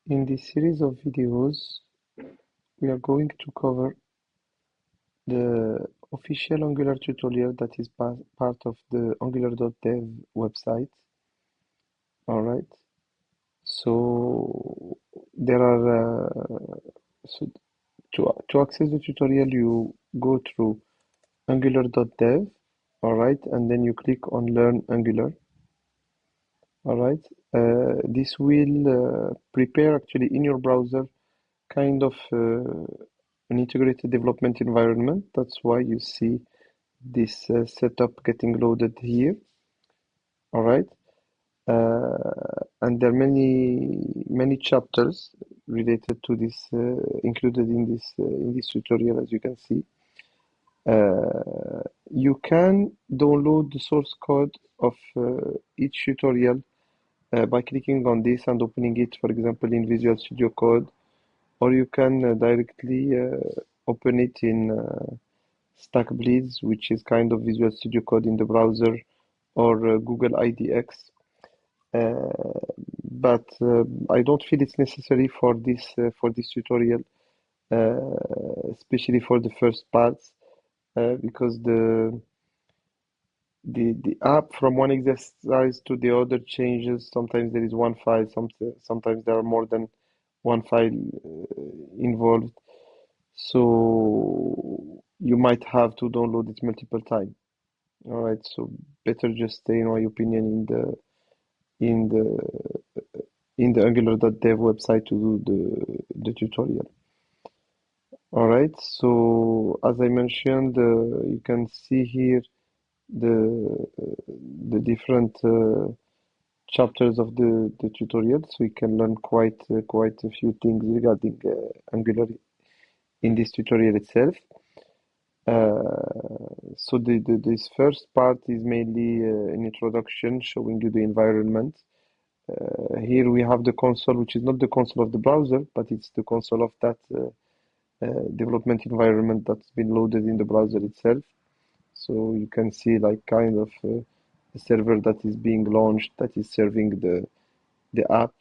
In this series of videos, we are going to cover the official Angular tutorial that is part of the angular.dev website. All right. So there are so to access the tutorial, you go through angular.dev. All right, and then you click on Learn Angular. All right. This will prepare actually in your browser kind of an integrated development environment. That's why you see this setup getting loaded here. All right. And there are many chapters related to this included in this tutorial, as you can see. You can download the source code of each tutorial by clicking on this and opening it, for example, in Visual Studio Code, or you can directly open it in StackBlitz, which is kind of Visual Studio Code in the browser, or Google IDX. But I don't feel it's necessary for this tutorial, especially for the first parts, because the app from one exercise to the other changes. Sometimes there is one file, sometimes there are more than one file involved. So you might have to download it multiple times. All right, so better just stay, in my opinion, in the in the Angular.dev website to do the tutorial. All right, so as I mentioned, you can see here the the different chapters of the tutorial, so you can learn quite a few things regarding Angular in this tutorial itself. So this first part is mainly an introduction showing you the environment. Here we have the console, which is not the console of the browser, but it's the console of that development environment that's been loaded in the browser itself. So you can see like kind of a server that is being launched that is serving the app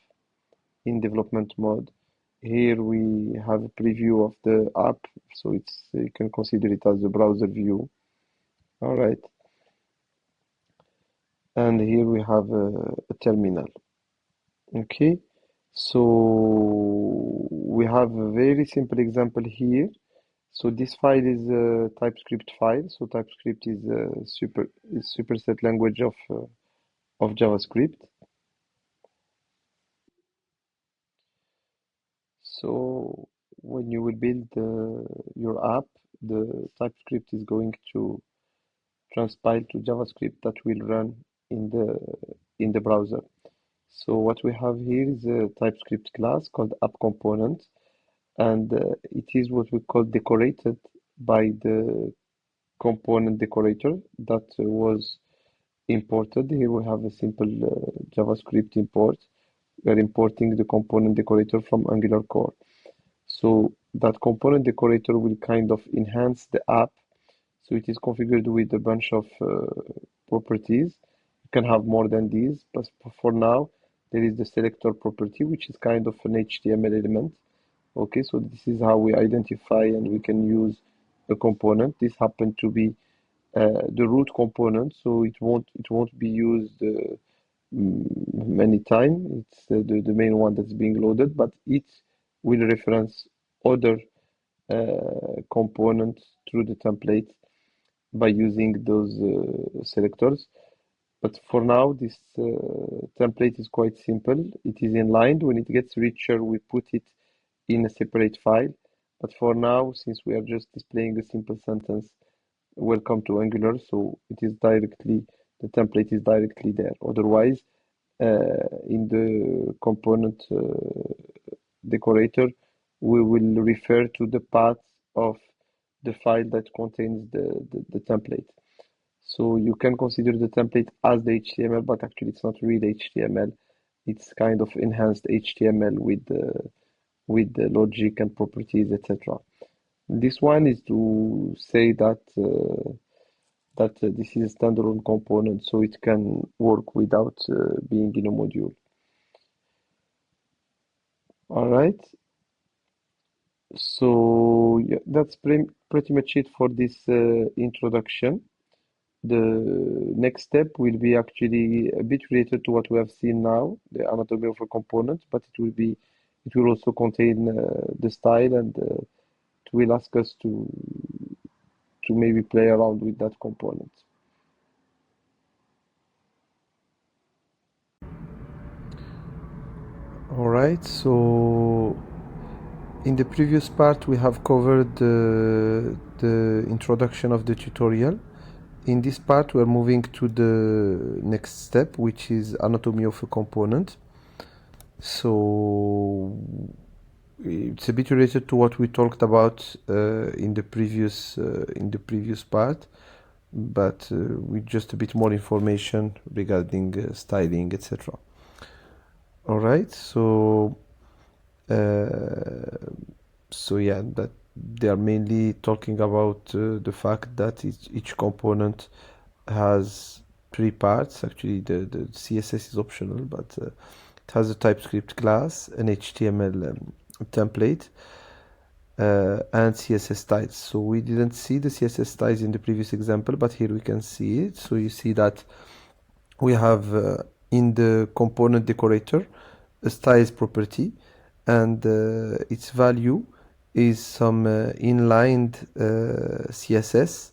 in development mode. Here we have a preview of the app, so it's you can consider it as a browser view. All right, and here we have a terminal. Okay, so we have a very simple example here. So this file is a TypeScript file. So TypeScript is a superset language of JavaScript. So when you will build your app, the TypeScript is going to transpile to JavaScript that will run in the browser. So what we have here is a TypeScript class called app component, and it is what we call decorated by the component decorator that was imported. Here we have a simple JavaScript import. We are importing the component decorator from Angular core. So that component decorator will kind of enhance the app. So it is configured with a bunch of properties. You can have more than these, but for now, there is the selector property, which is kind of an HTML element. Okay, so this is how we identify and we can use a component. This happened to be the root component, so it won't be used many times. It's the main one that's being loaded, but it will reference other components through the template by using those selectors. But for now, this template is quite simple. It is inlined. When it gets richer, we put it in a separate file. But for now, since we are just displaying a simple sentence, welcome to Angular, so it is directly, the template is directly there. Otherwise, in the component decorator, we will refer to the path of the file that contains the template. So you can consider the template as the HTML, but actually it's not real HTML. It's kind of enhanced HTML with the logic and properties, etc. This one is to say that this is a standalone component, so it can work without being in a module. All right. So yeah, that's pretty much it for this introduction. The next step will be actually a bit related to what we have seen now, the anatomy of a component, but it will also contain the style, and it will ask us to maybe play around with that component. All right, so in the previous part we have covered the introduction of the tutorial. In this part we're moving to the next step, which is anatomy of a component. So it's a bit related to what we talked about in the previous part, but with just a bit more information regarding styling, etc. All right, uh, so yeah, that they are mainly talking about the fact that each component has three parts. Actually, the CSS is optional, but it has a TypeScript class, an HTML template, and CSS styles. So we didn't see the CSS styles in the previous example, but here we can see it. So you see that we have in the component decorator a styles property, and its value is some inlined CSS.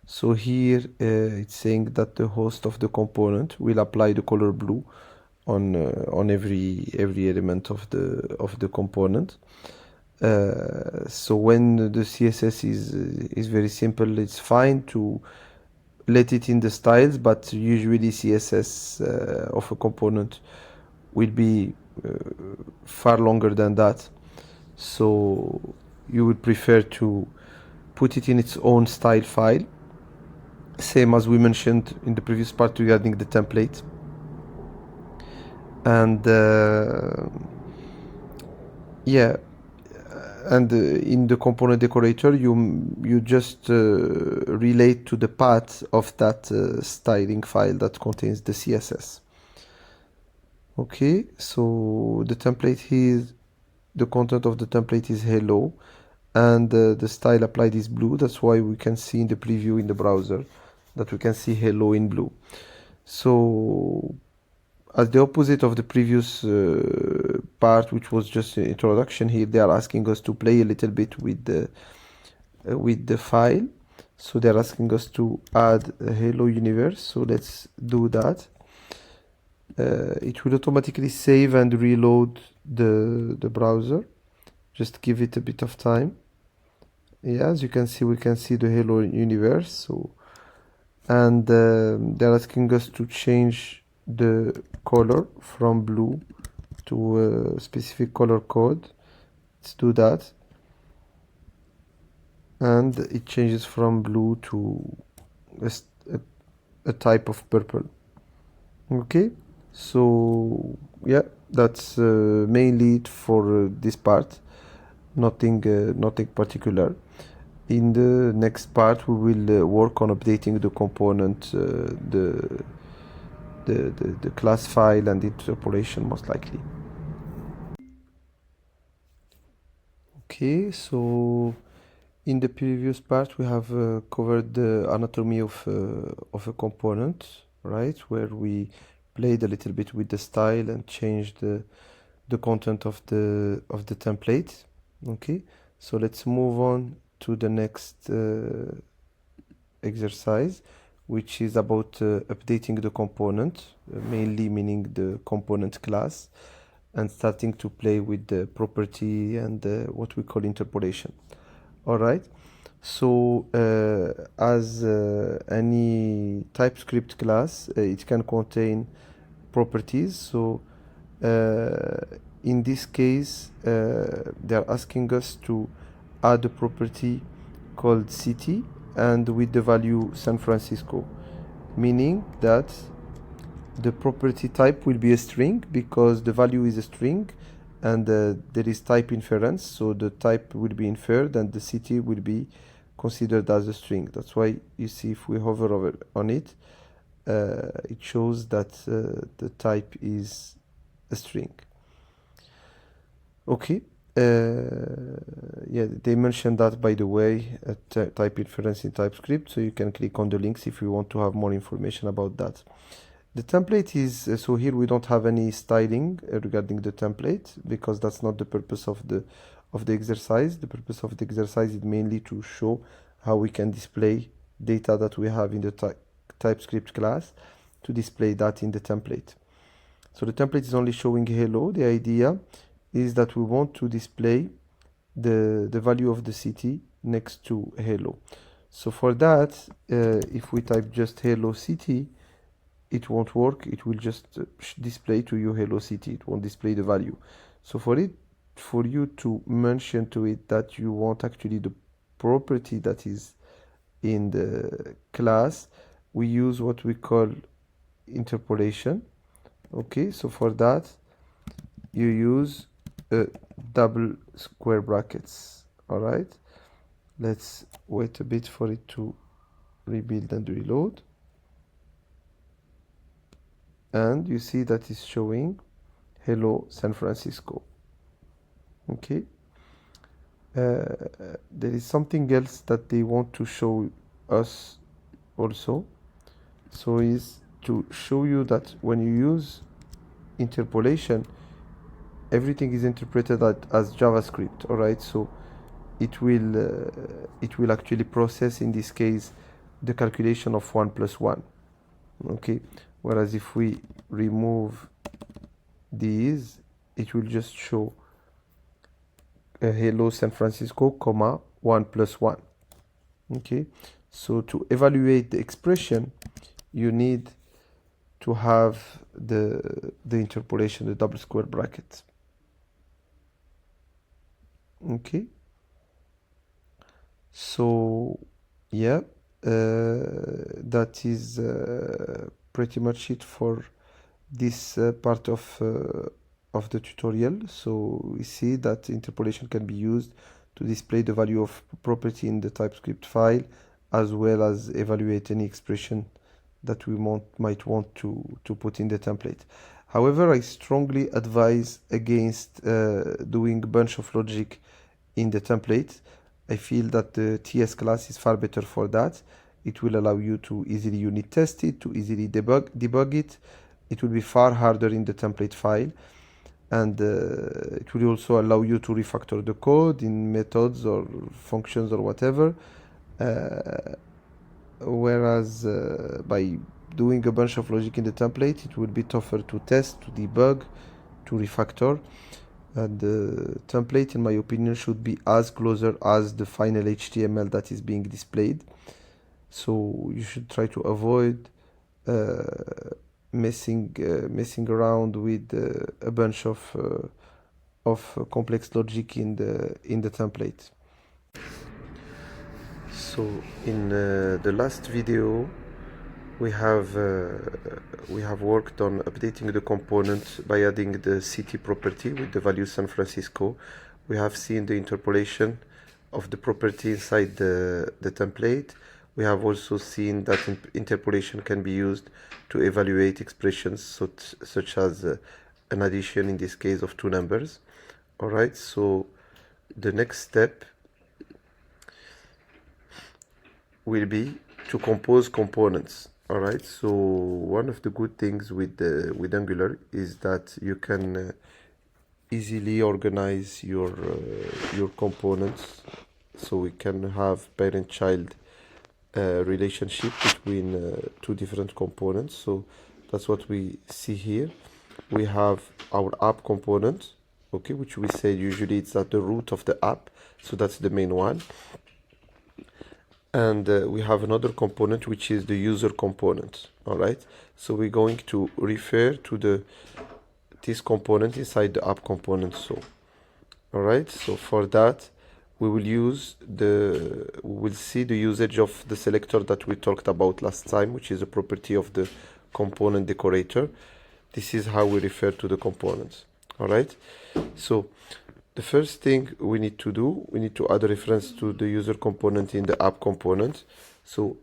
So here it's saying that the host of the component will apply the color blue on every element of the component. So when the CSS is very simple, it's fine to let it in the styles, but usually CSS of a component will be uh, far longer than that. So you would prefer to put it in its own style file, same as we mentioned in the previous part regarding the template. And yeah, and in the component decorator you just relate to the path of that styling file that contains the CSS. Okay, so the template here, the content of the template is hello, and the style applied is blue. That's why we can see in the preview in the browser that we can see hello in blue. So as the opposite of the previous part, which was just an introduction, here they are asking us to play a little bit with the file. So they're asking us to add a hello universe. So let's do that. It will automatically save and reload the browser. Just give it a bit of time. Yeah, as you can see, we can see the hello universe. So, and they're asking us to change the color from blue to a specific color code. Let's do that. And it changes from blue to a, a type of purple. Okay, so yeah, that's mainly it for this part. Nothing particular. In the next part, we will work on updating the component, the class file and interpolation most likely. Okay, so in the previous part, we have covered the anatomy of a component, right? Where we played a little bit with the style and changed the content of the template. Okay, so let's move on to the next exercise, which is about updating the component, mainly meaning the component class, and starting to play with the property and what we call interpolation. All right. So as any TypeScript class, it can contain properties. So in this case, they're asking us to add a property called city and with the value San Francisco, meaning that the property type will be a string because the value is a string, and there is type inference, so the type will be inferred and the city will be considered as a string. That's why you see if we hover over on it, it shows that the type is a string. Okay. Yeah, they mentioned that, by the way, type inference in TypeScript, so you can click on the links if you want to have more information about that. The template is so here we don't have any styling regarding the template because that's not the purpose of the exercise. The purpose of the exercise is mainly to show how we can display data that we have in the TypeScript class to display that in the template. So the template is only showing hello. The idea is that we want to display the value of the city next to hello. So for that, if we type just hello city, it won't work. It will just display to you hello city. It won't display the value. So for you to mention to it that you want actually the property that is in the class, we use what we call interpolation. Okay, so for that you use double square brackets. All right, let's wait a bit for it to rebuild and reload, and you see that it's showing hello San Francisco. Okay, there is something else that they want to show us also, so is to show you that when you use interpolation, everything is interpreted as JavaScript. All right, so it will actually process in this case the calculation of 1 plus 1. Okay, whereas if we remove these, it will just show hello San Francisco, comma 1 plus 1. Okay, so to evaluate the expression, you need to have the interpolation, the double square bracket. Okay, so yeah, that is pretty much it for this part of the tutorial. So we see that interpolation can be used to display the value of property in the TypeScript file, as well as evaluate any expression that we might want to put in the template. However, I strongly advise against doing a bunch of logic in the template. I feel that the TS class is far better for that. It will allow you to easily unit test it, to easily debug it. It will be far harder in the template file, and it will also allow you to refactor the code in methods or functions or whatever. Whereas by doing a bunch of logic in the template, it will be tougher to test, to debug, to refactor. And the template, in my opinion, should be as closer as the final HTML that is being displayed. So you should try to avoid messing around with a bunch of complex logic in the template. So in the last video, we have worked on updating the component by adding the city property with the value San Francisco. We have seen the interpolation of the property inside the template. We have also seen that interpolation can be used to evaluate expressions such as an addition, in this case, of two numbers. All right, so the next step will be to compose components. All right, so one of the good things with Angular is that you can easily organize your components, so we can have parent-child relationship between two different components. So that's what we see here. We have our app component, okay, which we say usually it's at the root of the app, so that's the main one. And we have another component which is the user component. All right, so we're going to refer to this component inside the app component. So all right, so for that we will see the usage of the selector that we talked about last time, which is a property of the component decorator. This is how we refer to the components. All right, so the first thing we need to do, we need to add a reference to the user component in the app component. So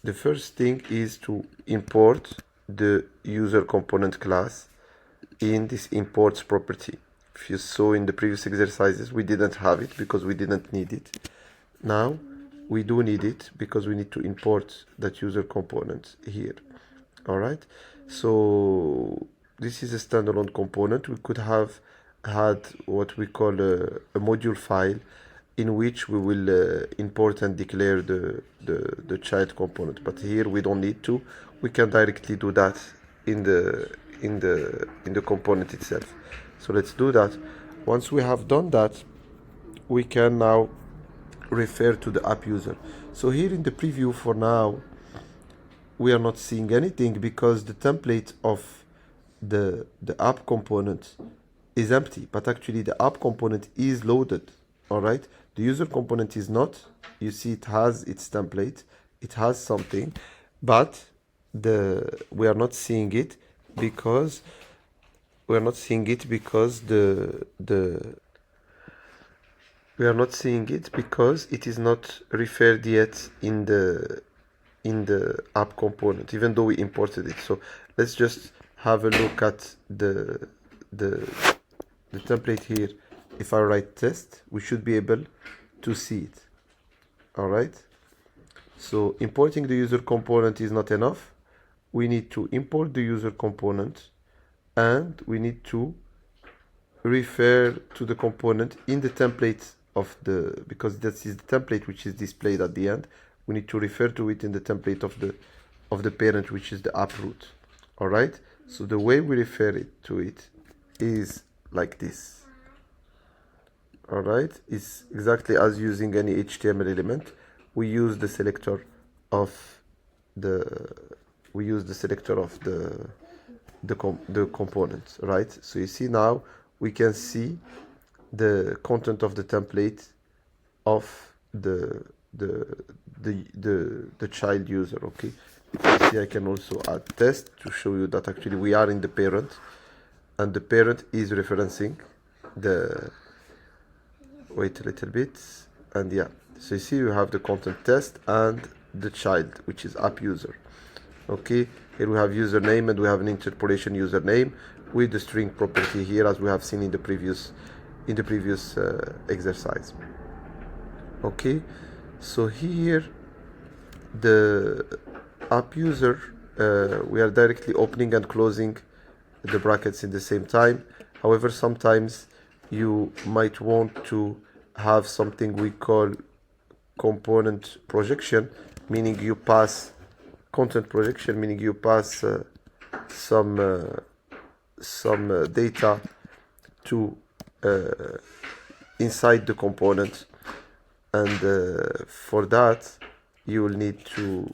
the first thing is to import the user component class in this imports property. If you saw in the previous exercises, we didn't have it because we didn't need it. Now we do need it because we need to import that user component here. All right, so this is a standalone component. We could have had what we call a module file in which we will import and declare the child component, but here we don't need to. We can directly do that in the component itself. So let's do that. Once we have done that, we can now refer to the app user. So here in the preview for now, we are not seeing anything because the template of the app component is empty, but actually the app component is loaded. All right, the user component is not. You see it has its template, it has something, but we are not seeing it because we are not seeing it because we are not seeing it because it is not referred yet in the app component, even though we imported it. So let's just have a look at the template here. If I write test, we should be able to see it. All right, so importing the user component is not enough. We need to import the user component and we need to refer to the component in the template of because this is the template which is displayed at the end. We need to refer to it in the template of the parent, which is the app root. All right, so the way we refer it to it is like this. All right, it's exactly as using any HTML element. We use the selector of the component, right? So you see now we can see the content of the template of the child user. Okay, you see I can also add test to show you that actually we are in the parent and the parent is referencing the, wait a little bit, and yeah, so you see you have the content test and the child, which is app user. Okay, here we have username and we have an interpolation username with the string property here, as we have seen in the previous exercise. Okay, so here the app user, we are directly opening and closing the brackets in the same time. However, sometimes you might want to have something we call component projection, meaning you pass content projection, meaning you pass some data to inside the component, and for that you'll need to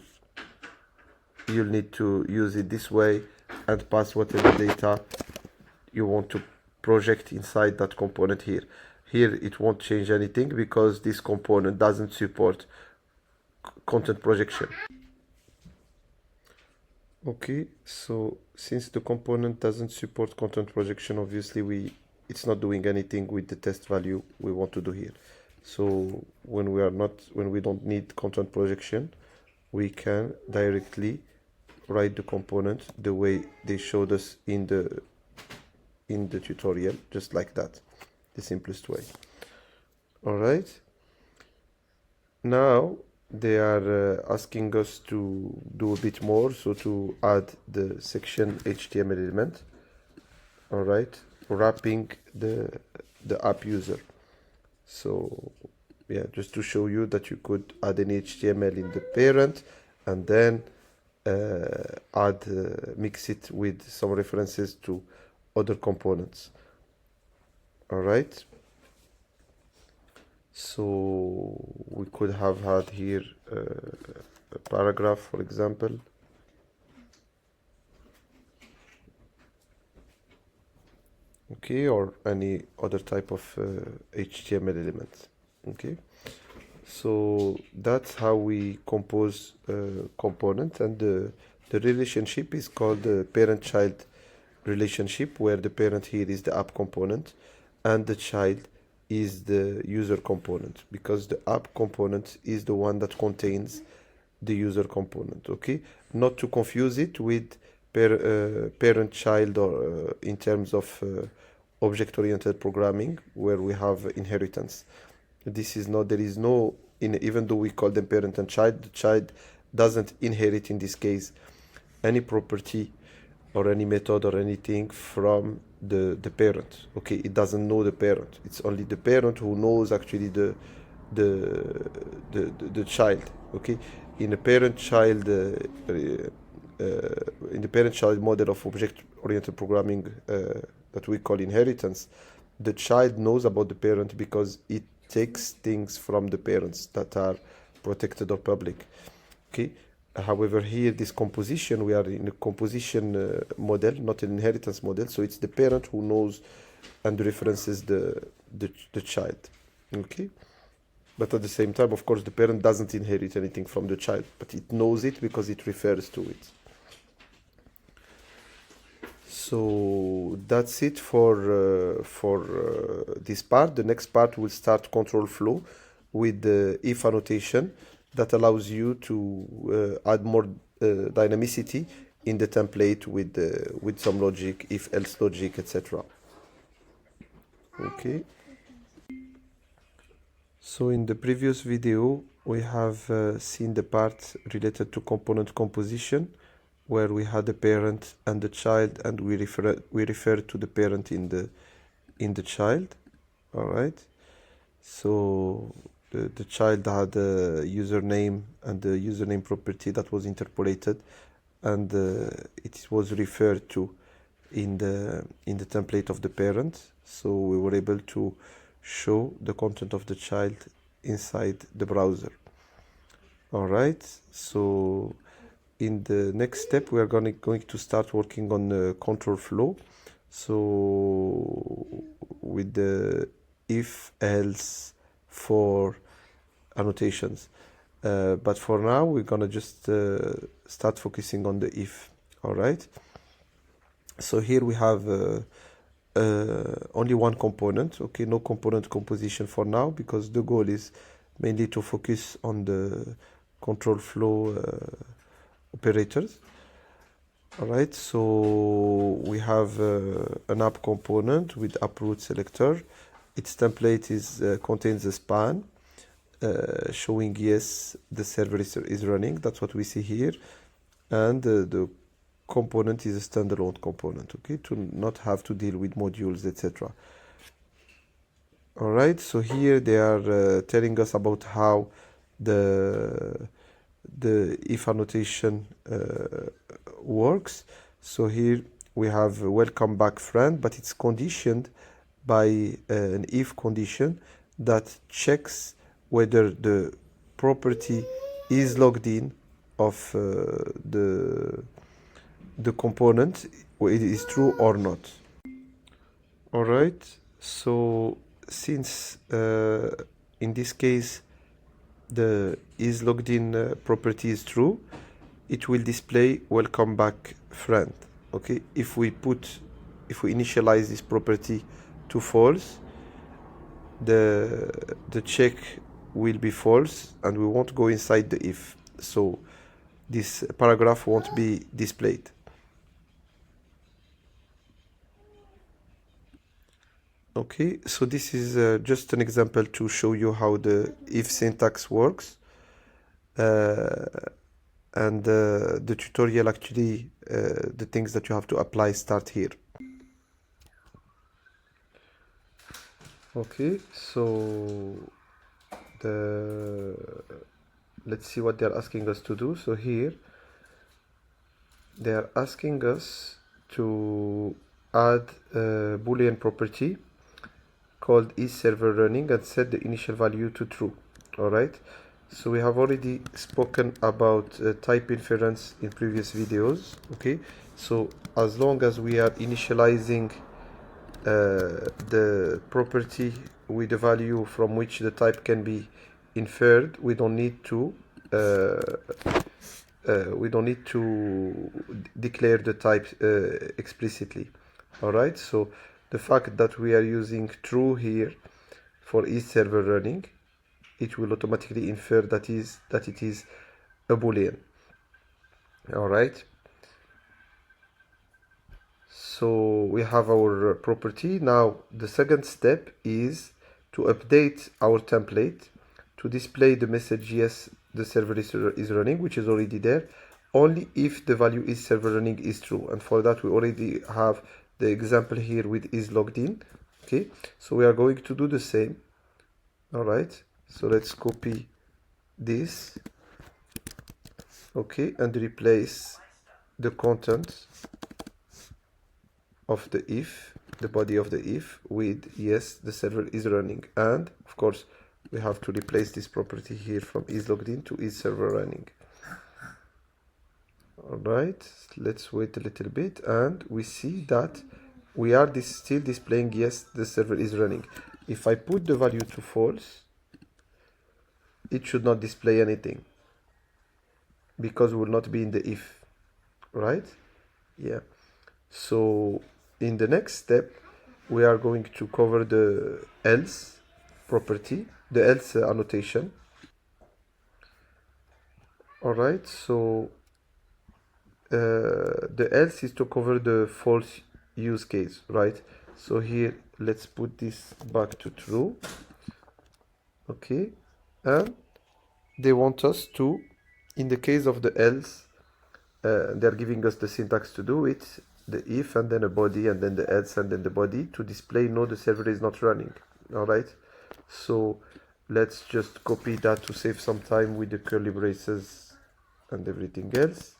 use it this way and pass whatever data you want to project inside that component here. Here it won't change anything because this component doesn't support content projection. Okay, so since the component doesn't support content projection, obviously it's not doing anything with the test value we want to do here. So when we don't need content projection, we can directly write the component the way they showed us in the tutorial, just like that, the simplest way. All right, now they are asking us to do a bit more, so to add the section HTML element. All right, wrapping the app user. So yeah, just to show you that you could add an HTML in the parent and then mix it with some references to other components. All right, so we could have had here a paragraph, for example. Okay, or any other type of HTML element. Okay, so that's how we compose component, and the relationship is called the parent-child relationship, where the parent here is the app component and the child is the user component, because the app component is the one that contains the user component. Okay, not to confuse it with parent-child, or in terms of object-oriented programming where we have inheritance. This is not, there is no, even though we call them parent and child, the child doesn't inherit in this case any property or any method or anything from the parent. Okay, it doesn't know the parent. It's only the parent who knows actually the child. Okay, in a parent-child in the parent-child model of object-oriented programming that we call inheritance, the child knows about the parent because it takes things from the parents that are protected or public. Okay. However, here this composition, we are in a composition model, not an inheritance model. So it's the parent who knows and references the child. Okay. But at the same time, of course, the parent doesn't inherit anything from the child, but it knows it because it refers to it. So that's it for this part. The next part will start control flow with the if annotation that allows you to add more dynamicity in the template with some logic, if else logic, etc. Okay. So in the previous video, we have seen the part related to component composition, where we had the parent and the child, and we refer to the parent in the child. All right. So the child had a username and the username property that was interpolated, and it was referred to in the template of the parent. So we were able to show the content of the child inside the browser. All right. So in the next step, we are going to start working on the control flow. So with the if, else, for annotations. But for now, we're gonna just start focusing on the if. All right. So here we have only one component. Okay, no component composition for now, because the goal is mainly to focus on the control flow operators. All right, so we have an app component with app root selector. Its template contains a span showing yes, the server is running. That's what we see here, and the component is a standalone component. Okay, to not have to deal with modules, etc. All right, so here they are telling us about how the if annotation works. So here we have a welcome back friend, but it's conditioned by an if condition that checks whether the property is logged in of the component, it is true or not. All right, so since in this case the is logged in property is true, it will display welcome back friend. Okay, if we initialize this property to false, the check will be false and we won't go inside the if, so this paragraph won't be displayed. Okay, so this is just an example to show you how the if syntax works, and the tutorial actually, the things that you have to apply start here. Okay, so let's see what they're asking us to do. So here they are asking us to add a Boolean property called isServerRunning and set the initial value to true. All right, so we have already spoken about type inference in previous videos. Okay, so as long as we are initializing the property with a value from which the type can be inferred, we don't need to declare the type explicitly. All right, so the fact that we are using true here for isServerRunning, it will automatically infer that it is a Boolean. All right, So we have our property. Now the second step is to update our template to display the message yes, the server is running, which is already there, only if the value is server running is true. And for that we already have the example here with is logged in. Okay, so we are going to do the same. All right, so let's copy this. Okay, and replace the content of the if, the body of the if, with yes, the server is running. And of course we have to replace this property here from is logged in to is server running. All right, let's wait a little bit, and we see that we are still displaying yes, the server is running. If I put the value to false, it should not display anything because we will not be in the if, right? Yeah. So in the next step, we are going to cover the else property, the else annotation. All right, so the else is to cover the false use case, right? So here, let's put this back to true. Okay, and they want us to, in the case of the else, they're giving us the syntax to do it, the if and then a body and then the else and then the body to display no, the server is not running. All right, so let's just copy that to save some time with the curly braces and everything else.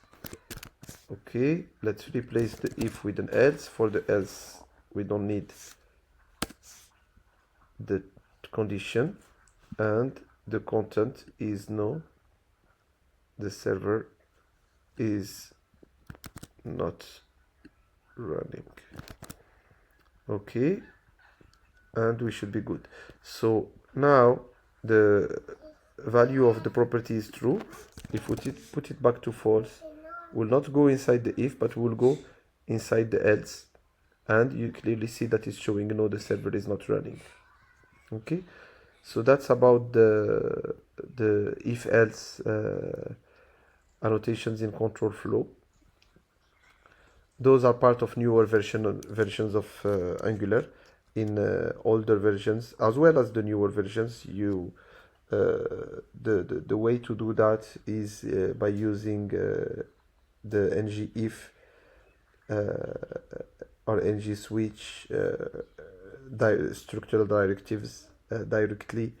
Okay, let's replace the if with an else. For the else we don't need the condition, and the content is no, the server is not running. Okay, and we should be good. So now the value of the property is true. If we put it back to false, will not go inside the if, but will go inside the else, and you clearly see that it's showing no, the server is not running. Okay, so that's about the if else annotations in control flow. Those are part of newer versions of Angular. In older versions as well as the newer versions, you the way to do that is by using the ngIf or ngSwitch structural directives directly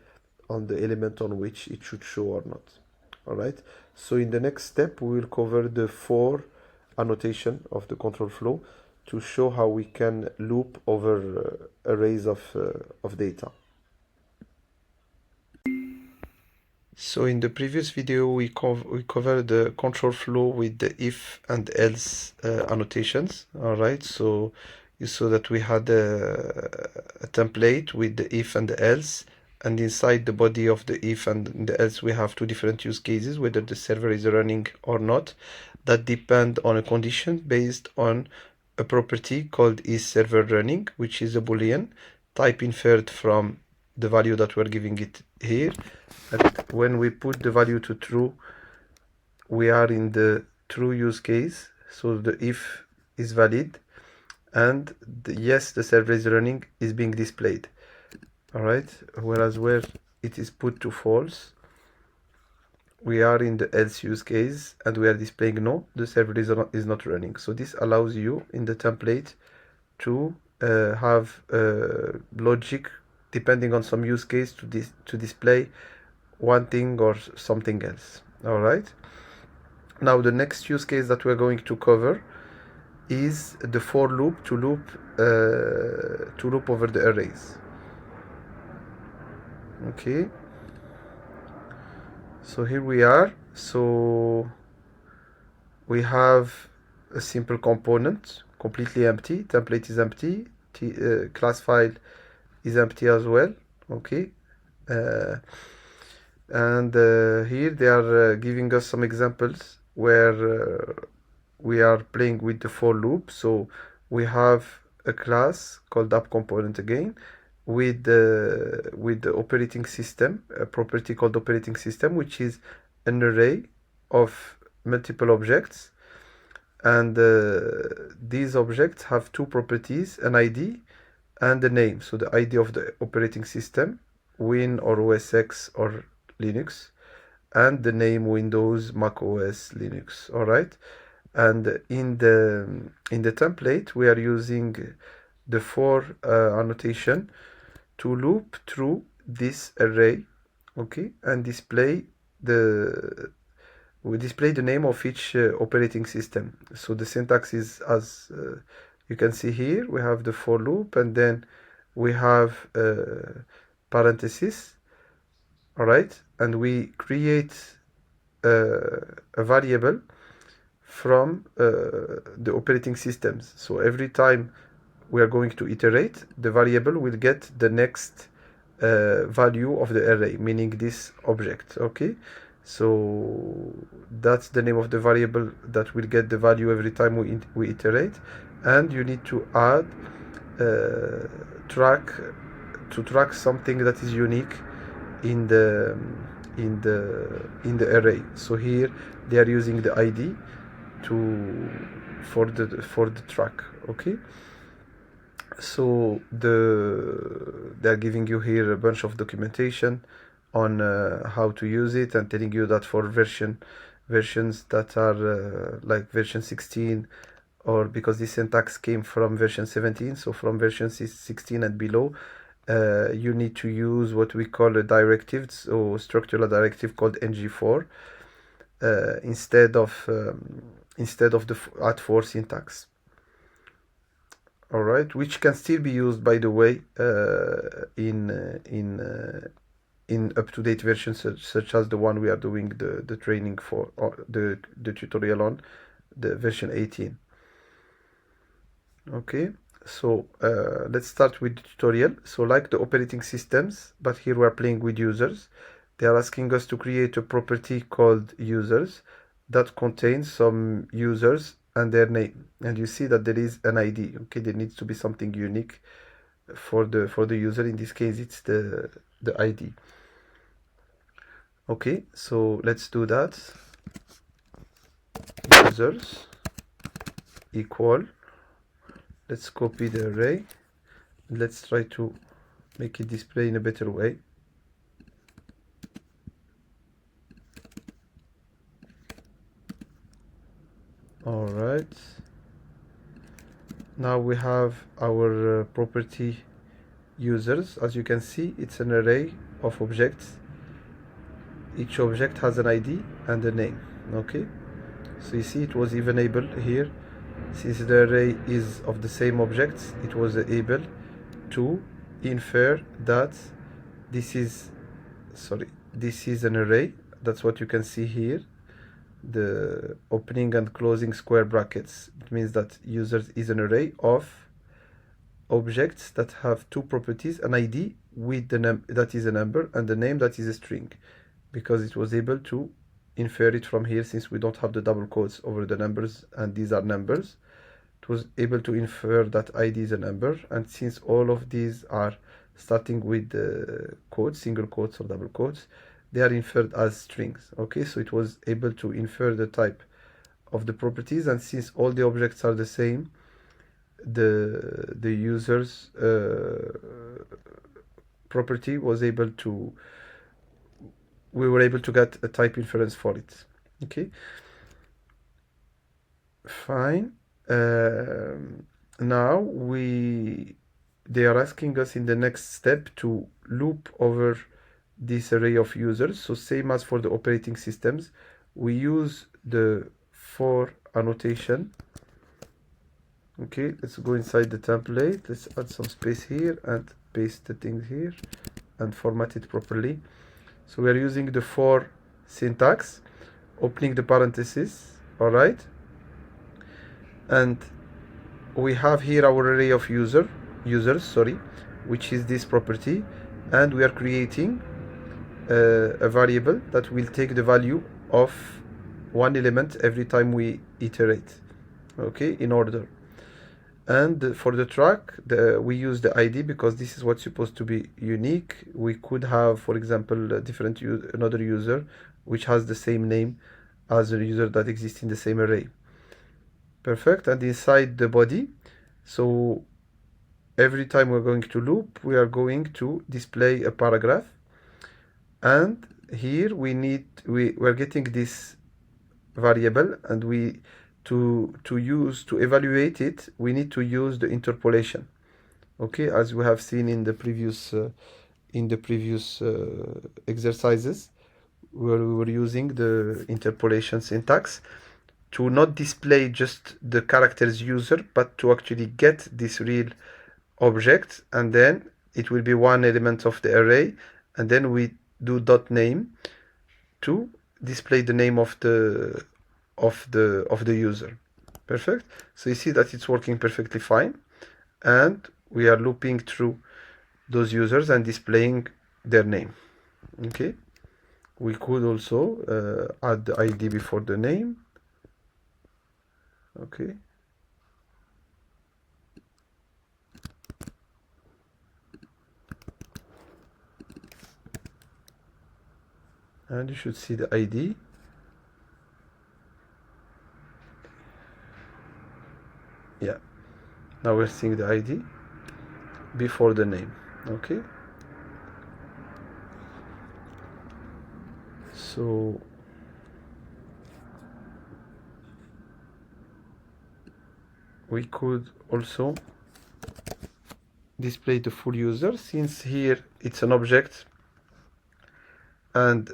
on the element on which it should show or not. All right, so in the next step we will cover the for annotation of the control flow to show how we can loop over arrays of data. So in the previous video we covered the control flow with the if and else annotations. All right, so you saw that we had a template with the if and the else, and inside the body of the if and the else we have two different use cases, whether the server is running or not, that depend on a condition based on a property called is server running, which is a boolean type inferred from the value that we're giving it here. And when we put the value to true, we are in the true use case, so the if is valid, and the yes, the server is running is being displayed. All right, whereas where it is put to false, we are in the else use case and we are displaying no, the server is not running. So this allows you in the template to have logic depending on some use case to display one thing or something else. All right, now the next use case that we're going to cover is the for loop to loop over the arrays. Okay, so here we are. So we have a simple component completely empty, template is empty, class file is empty as well. Okay, and here they are giving us some examples where we are playing with the for loop. So we have a class called app component again with the operating system, a property called operating system, which is an array of multiple objects, and these objects have two properties, an ID and a name. So the ID of the operating system, Win or OS X or Linux, and the name Windows, Mac OS, Linux. All right. And in the template, we are using the for annotation to loop through this array, okay, and we display the name of each operating system. So the syntax is as you can see here. We have the for loop, and then we have parentheses, all right, and we create a variable from the operating systems. So every time we are going to iterate, the variable will get the next value of the array, meaning this object, okay? So that's the name of the variable that will get the value every time we iterate. And you need to add track something that is unique in the array. So here they are using the ID for the track, okay? So they're giving you here a bunch of documentation on how to use it, and telling you that for versions that are like version 16, or because this syntax came from version 17, so from version 16 and below, you need to use what we call a directive, so structural directive called ng4, instead of the @for syntax. All right, which can still be used, by the way, in up-to-date versions such as the one we are doing the training for, or the tutorial on, the version 18. Okay, so let's start with the tutorial. So like the operating systems, but here we are playing with users. They are asking us to create a property called users that contains some users and their name, and you see that there is an ID. Okay, there needs to be something unique for the user. In this case, it's the ID. Okay, so let's do that. Users equal, let's copy the array, and let's try to make it display in a better way. All right, now we have our property users. As you can see, it's an array of objects. Each object has an ID and a name. Okay, so you see it was even able here, since the array is of the same objects, it was able to infer that this is an array. That's what you can see here, the opening and closing square brackets. It means that users is an array of objects that have two properties, an ID with the that is a number, and the name that is a string, because it was able to infer it from here, since we don't have the double quotes over the numbers and these are numbers. It was able to infer that ID is a number, and since all of these are starting with the quotes, single quotes or double quotes, they are inferred as strings. Okay, so it was able to infer the type of the properties, and since all the objects are the same, the user's property was able to, we were able to get a type inference for it. Okay, fine. Now they are asking us in the next step to loop over this array of users. So same as for the operating systems, we use the for annotation. Okay, let's go inside the template. Let's add some space here and paste the things here and format it properly. So we are using the for syntax, opening the parentheses. All right, and we have here our array of users, which is this property, and we are creating a variable that will take the value of one element every time we iterate, okay, in order. And for the track, we use the ID because this is what's supposed to be unique. We could have, for example, another user which has the same name as a user that exists in the same array. Perfect. And inside the body, so every time we're going to loop, we are going to display a paragraph. And here we're getting this variable, and to evaluate it, we need to use the interpolation. Okay, as we have seen in the previous exercises, where we were using the interpolation syntax to not display just the characters user, but to actually get this real object, and then it will be one element of the array, and then we do dot name to display the name of the user. Perfect. So you see that it's working perfectly fine, and we are looping through those users and displaying their name. Okay, we could also add the ID before the name. Okay, and you should see the ID. Yeah, now we're seeing the ID before the name. Okay, so we could also display the full user, since here it's an object, and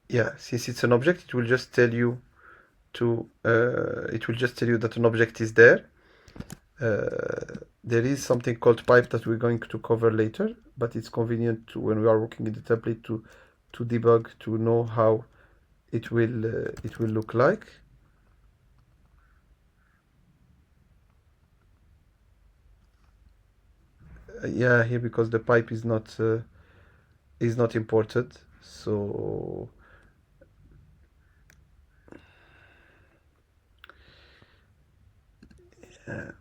yeah, since it's an object, it will just tell you that an object is there. There is something called pipe that we're going to cover later, but it's convenient when we are working in the template to debug, to know how it will look like. Yeah, here, because the pipe is not imported, so yeah.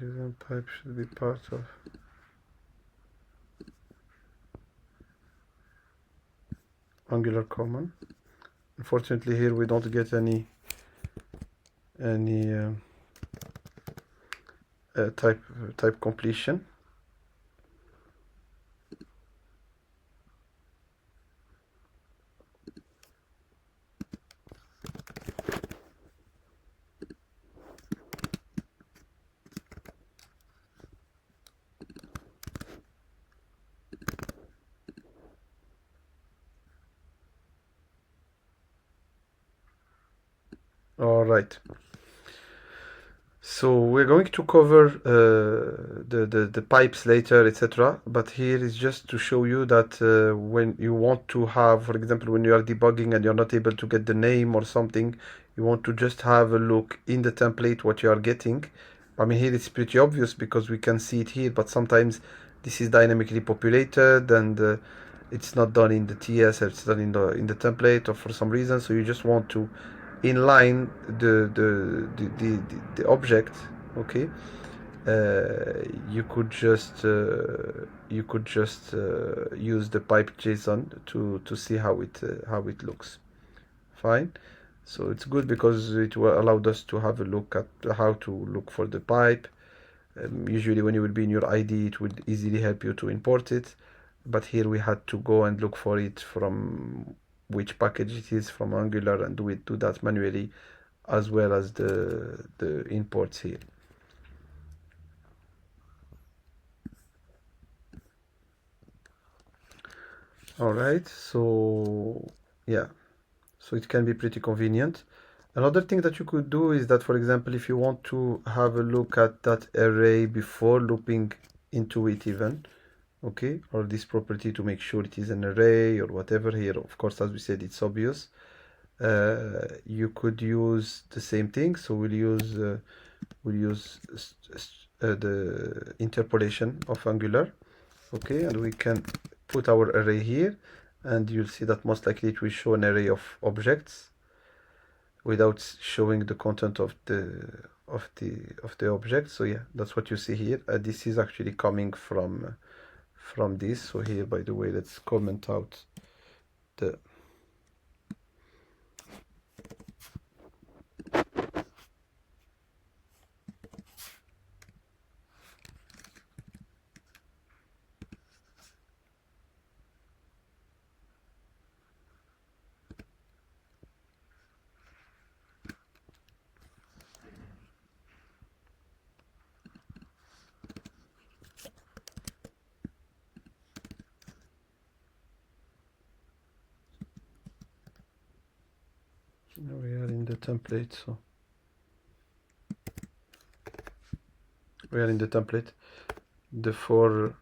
JSON pipe should be part of Angular common. Unfortunately, here we don't get any type completion. All right. So we're going to cover the pipes later, etc. But here is just to show you that when you want to have, for example, when you are debugging and you're not able to get the name or something, you want to just have a look in the template what you are getting. I mean, here it's pretty obvious because we can see it here, but sometimes this is dynamically populated, and it's not done in the TS, it's done in the template, or for some reason. So you just want to inline the object. Okay, you could just use the pipe JSON to see how it looks. Fine. So it's good because it will allowed us to have a look at how to look for the pipe. Usually when you will be in your ID, it would easily help you to import it, but here we had to go and look for it from which package it is from Angular, and do that manually, as well as the imports here. All right, so yeah, so it can be pretty convenient. Another thing that you could do is that, for example, if you want to have a look at that array before looping into it even, okay, or this property to make sure it is an array or whatever here, of course, as we said, it's obvious. You could use the same thing. So we'll use the interpolation of Angular, okay, and we can put our array here, and you'll see that most likely it will show an array of objects without showing the content of the object. So yeah, that's what you see here. This is actually coming from this. So here, by the way, let's comment out the we are in the template. So we are in the template. The for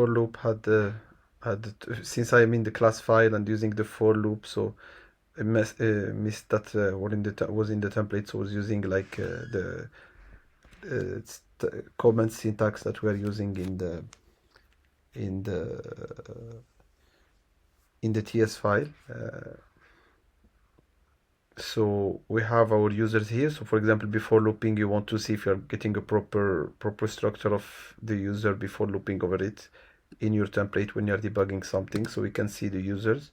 loop since I am in the class file and using the for loop, so I missed that was in the template. So I was using like the comment syntax that we are using in the TS file. So we have our users here. So for example, before looping, you want to see if you're getting a proper structure of the user before looping over it in your template when you're debugging something. So we can see the users.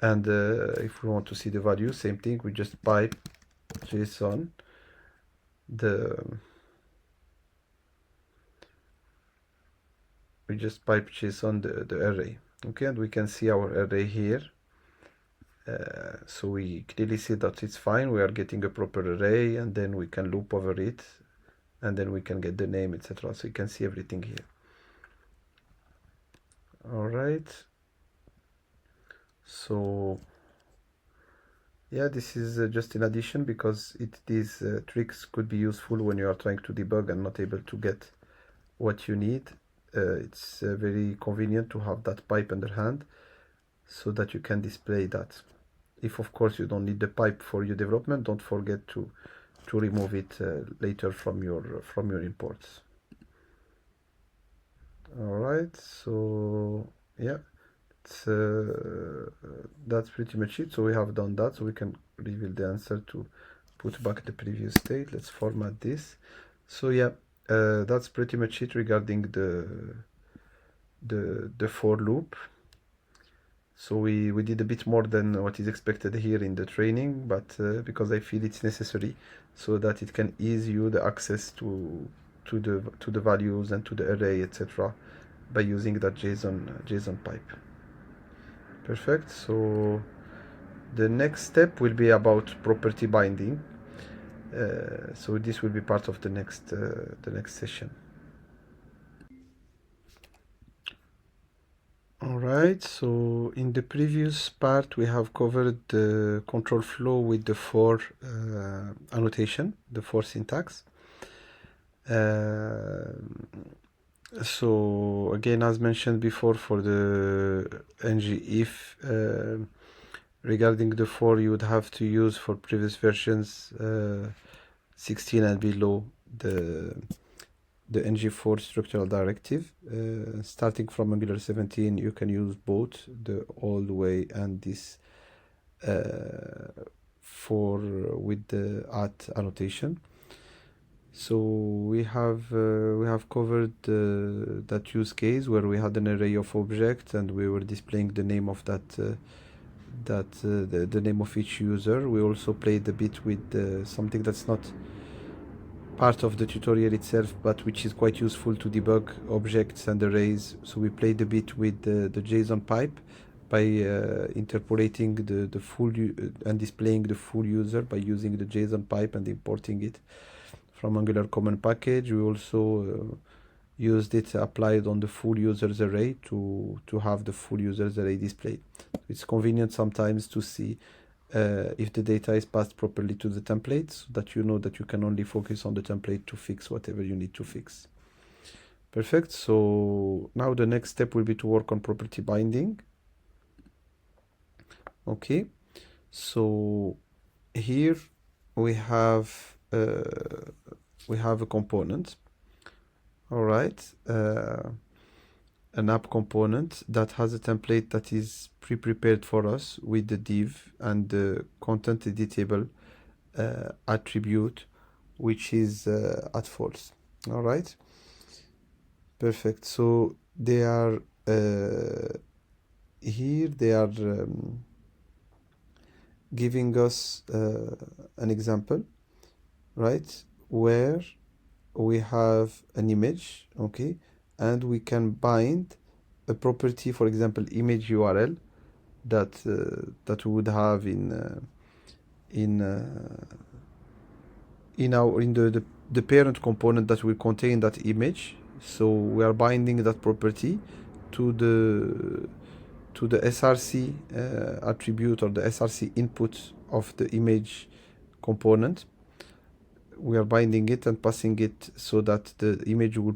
And if we want to see the value, same thing, we just pipe JSON the array, okay, and we can see our array here. So we clearly see that it's fine, we are getting a proper array, and then we can loop over it, and then we can get the name, etc. So you can see everything here. All right, so yeah, this is just in addition, because these tricks could be useful when you are trying to debug and not able to get what you need. It's very convenient to have that pipe under hand so that you can display that. If of course you don't need the pipe for your development, don't forget to remove it later from your imports. All right, so yeah, that's pretty much it. So we have done that, so we can reveal the answer to put back the previous state. Let's format this. So yeah, that's pretty much it regarding the for loop. So we did a bit more than what is expected here in the training, but because I feel it's necessary so that it can ease you the access to the values and to the array, etc., by using that JSON pipe. Perfect. So the next step will be about property binding. So this will be part of the next session. All right, so in the previous part we have covered the control flow with the for annotation, the for syntax. So again, as mentioned before, for the ngIf, regarding the for, you would have to use for previous versions 16 and below the ng4 structural directive. Starting from Angular 17, you can use both the old way and this for with the @annotation. So we have covered that use case where we had an array of objects and we were displaying the name of the name of each user. We also played a bit with something that's not part of the tutorial itself, but which is quite useful to debug objects and arrays. So we played a bit with the JSON pipe by interpolating the full and displaying the full user by using the JSON pipe and importing it from Angular Common Package. We also used it applied on the full users array to have the full users array displayed. It's convenient sometimes to see if the data is passed properly to the template, so that you know that you can only focus on the template to fix whatever you need to fix. Perfect. So now the next step will be to work on property binding. Okay, so here we have a component. All right, an app component that has a template that is pre-prepared for us with the div and the content editable attribute, which is at false. All right, perfect. So they are here. They are giving us an example, right, where we have an image, okay, and we can bind a property, for example, image URL that that we would have in the parent component that will contain that image. So we are binding that property to the SRC attribute or the SRC input of the image component. We are binding it and passing it so that the image will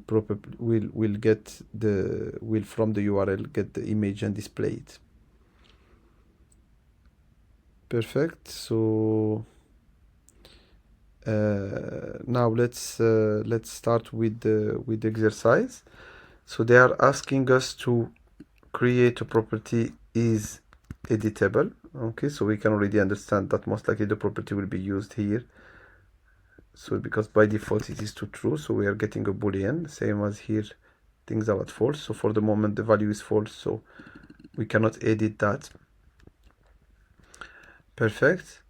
get will from the URL get the image and display it. Perfect. So now let's start with the exercise. So they are asking us to create a property is editable. Okay, so we can already understand that most likely the property will be used here. So because by default it is to true, so we are getting a boolean, same as here, things are at false. So for the moment the value is false, so we cannot edit that. Perfect.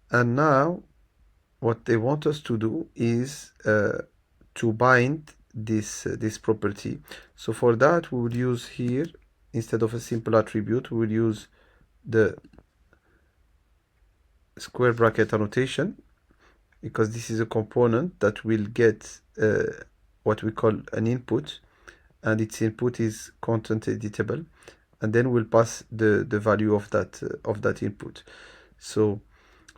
And now what they want us to do is to bind this property. So for that we will use here, instead of a simple attribute, we will use the square bracket annotation, because this is a component that will get what we call an input, and its input is content editable, and then we'll pass the value of that input. So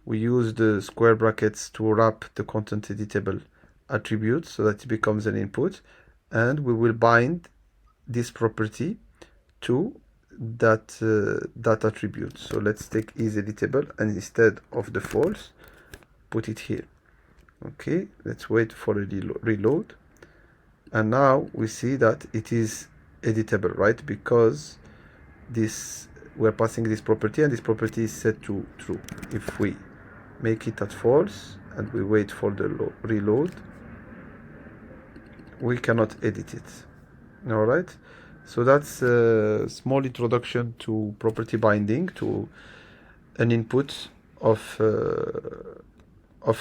we use the square brackets to wrap the content editable attribute so that it becomes an input, and we will bind this property to that attribute. So let's take is editable, and instead of the false, put it here. Okay, let's wait for a reload, and now we see that it is editable, right? Because we're passing this property, and this property is set to true. If we make it at false and we wait for the reload, we cannot edit it. All right, so that's a small introduction to property binding to an input of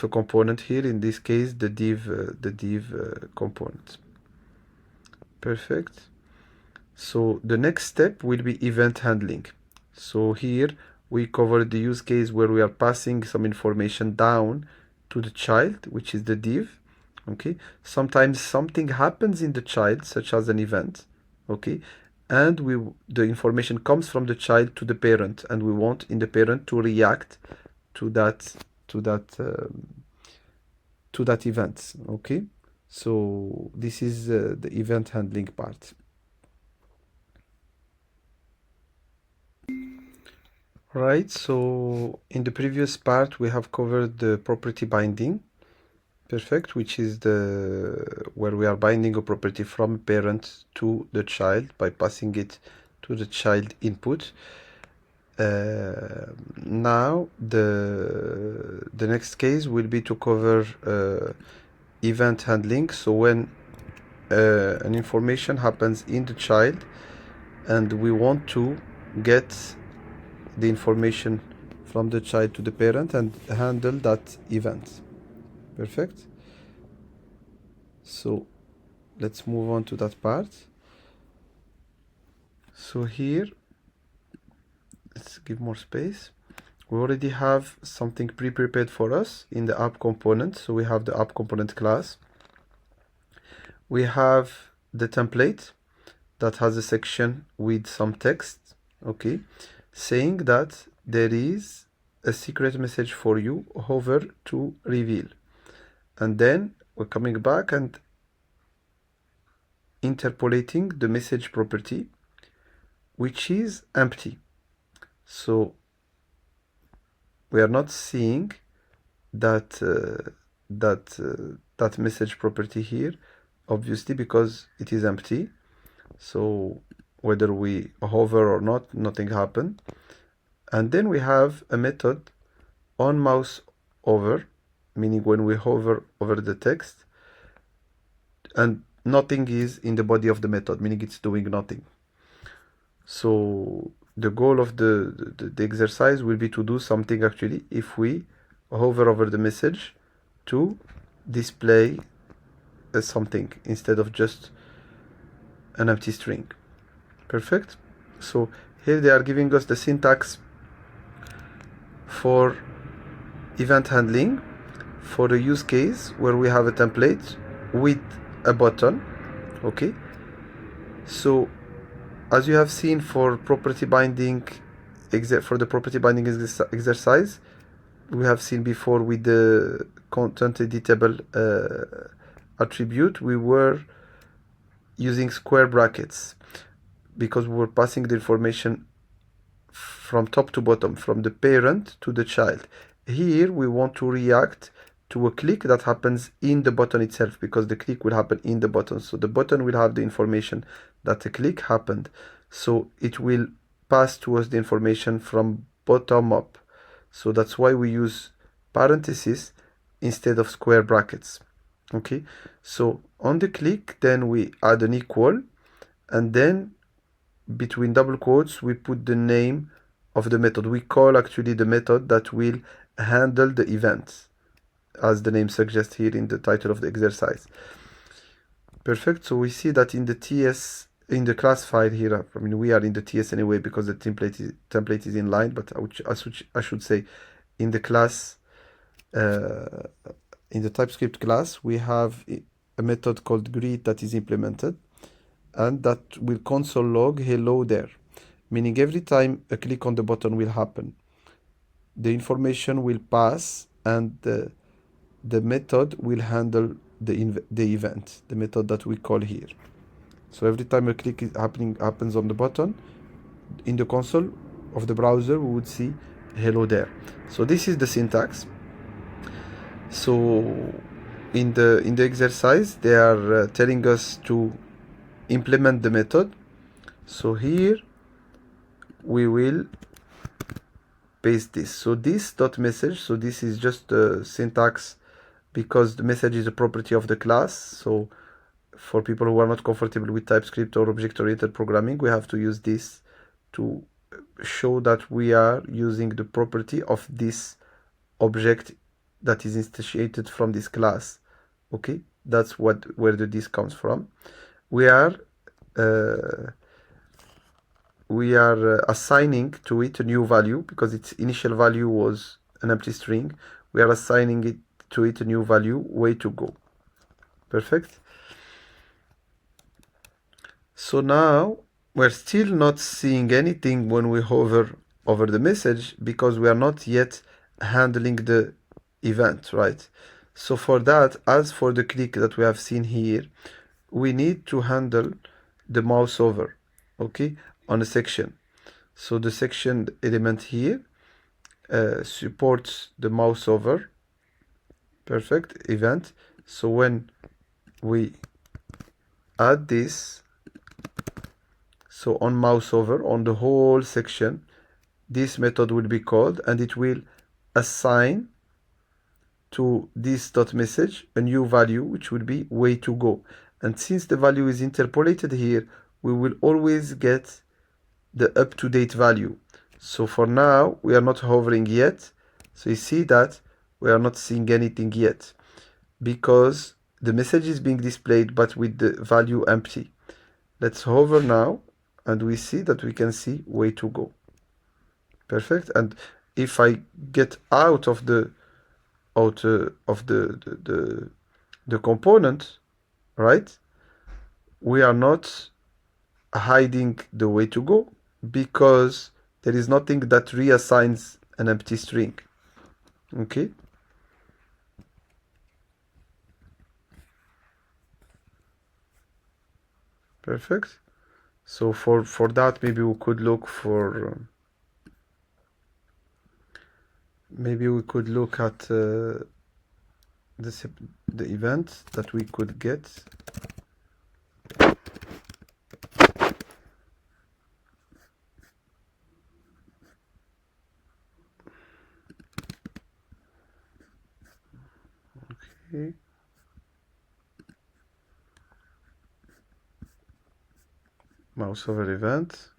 a component, here in this case the div component. Perfect. So the next step will be event handling. So here we covered the use case where we are passing some information down to the child, which is the div. Okay, sometimes something happens in the child, such as an event, okay, and the information comes from the child to the parent, and we want in the parent to react to that event. Okay, so this is the event handling part. Right, so in the previous part we have covered the property binding. Perfect, which is where we are binding a property from a parent to the child by passing it to the child input. Now the next case will be to cover event handling. So when an information happens in the child and we want to get the information from the child to the parent and handle that event. Perfect. So let's move on to that part. So here, let's give more space. We already have something pre-prepared for us in the app component. So we have the app component class. We have the template that has a section with some text, okay, saying that there is a secret message for you, hover to reveal. And then we're coming back and interpolating the message property, which is empty. So we are not seeing that that message property here, obviously, because it is empty. So whether we hover or not, nothing happened. And then we have a method on mouse over, meaning when we hover over the text, and nothing is in the body of the method, meaning it's doing nothing. So the goal of the exercise will be to do something actually if we hover over the message to display something instead of just an empty string. Perfect. So here they are giving us the syntax for event handling for a use case where we have a template with a button. Okay, so as you have seen for property binding, for the property binding exercise, we have seen before with the content editable attribute, we were using square brackets because we were passing the information from top to bottom, from the parent to the child. Here we want to react to a click that happens in the button itself, because the click will happen in the button. So the button will have the information that the click happened. So it will pass to us the information from bottom up. So that's why we use parentheses instead of square brackets. Okay, so on the click, then we add an equal, and then between double quotes we put the name of the method. We call actually the method that will handle the event, as the name suggests here in the title of the exercise. Perfect. So we see that in the TS, in the class file here, I mean, we are in the TS anyway because the template is inline, but I should say in the class, in the TypeScript class, we have a method called greet that is implemented, and that will console log hello there, meaning every time a click on the button will happen, the information will pass, and the method will handle the event, the method that we call here. So every time a click happens on the button, in the console of the browser we would see hello there. So this is the syntax. So in the exercise they are telling us to implement the method. So here we will paste this. So this dot message, so this is just the syntax because the message is a property of the class. So for people who are not comfortable with TypeScript or object-oriented programming, we have to use this to show that we are using the property of this object that is instantiated from this class. Okay, that's where the this comes from. We are assigning to it a new value because its initial value was an empty string. We are assigning it to it a new value, way to go. Perfect. So now we're still not seeing anything when we hover over the message because we are not yet handling the event, right? So for that, as for the click that we have seen here, we need to handle the mouse over, okay, on a section. So the section element here supports the mouse over. Perfect, event. So when we add this, so on mouse over on the whole section, this method will be called, and it will assign to this dot message a new value, which will be way to go. And since the value is interpolated here, we will always get the up-to-date value. So for now we are not hovering yet, so you see that we are not seeing anything yet because the message is being displayed but with the value empty. Let's hover now and we see that we can see way to go. Perfect. And if I get out of the component, right, we are not hiding the way to go because there is nothing that reassigns an empty string. Okay. Perfect. So for that, maybe we could look for maybe we could look at the event that we could get. Okay. Mouse over event,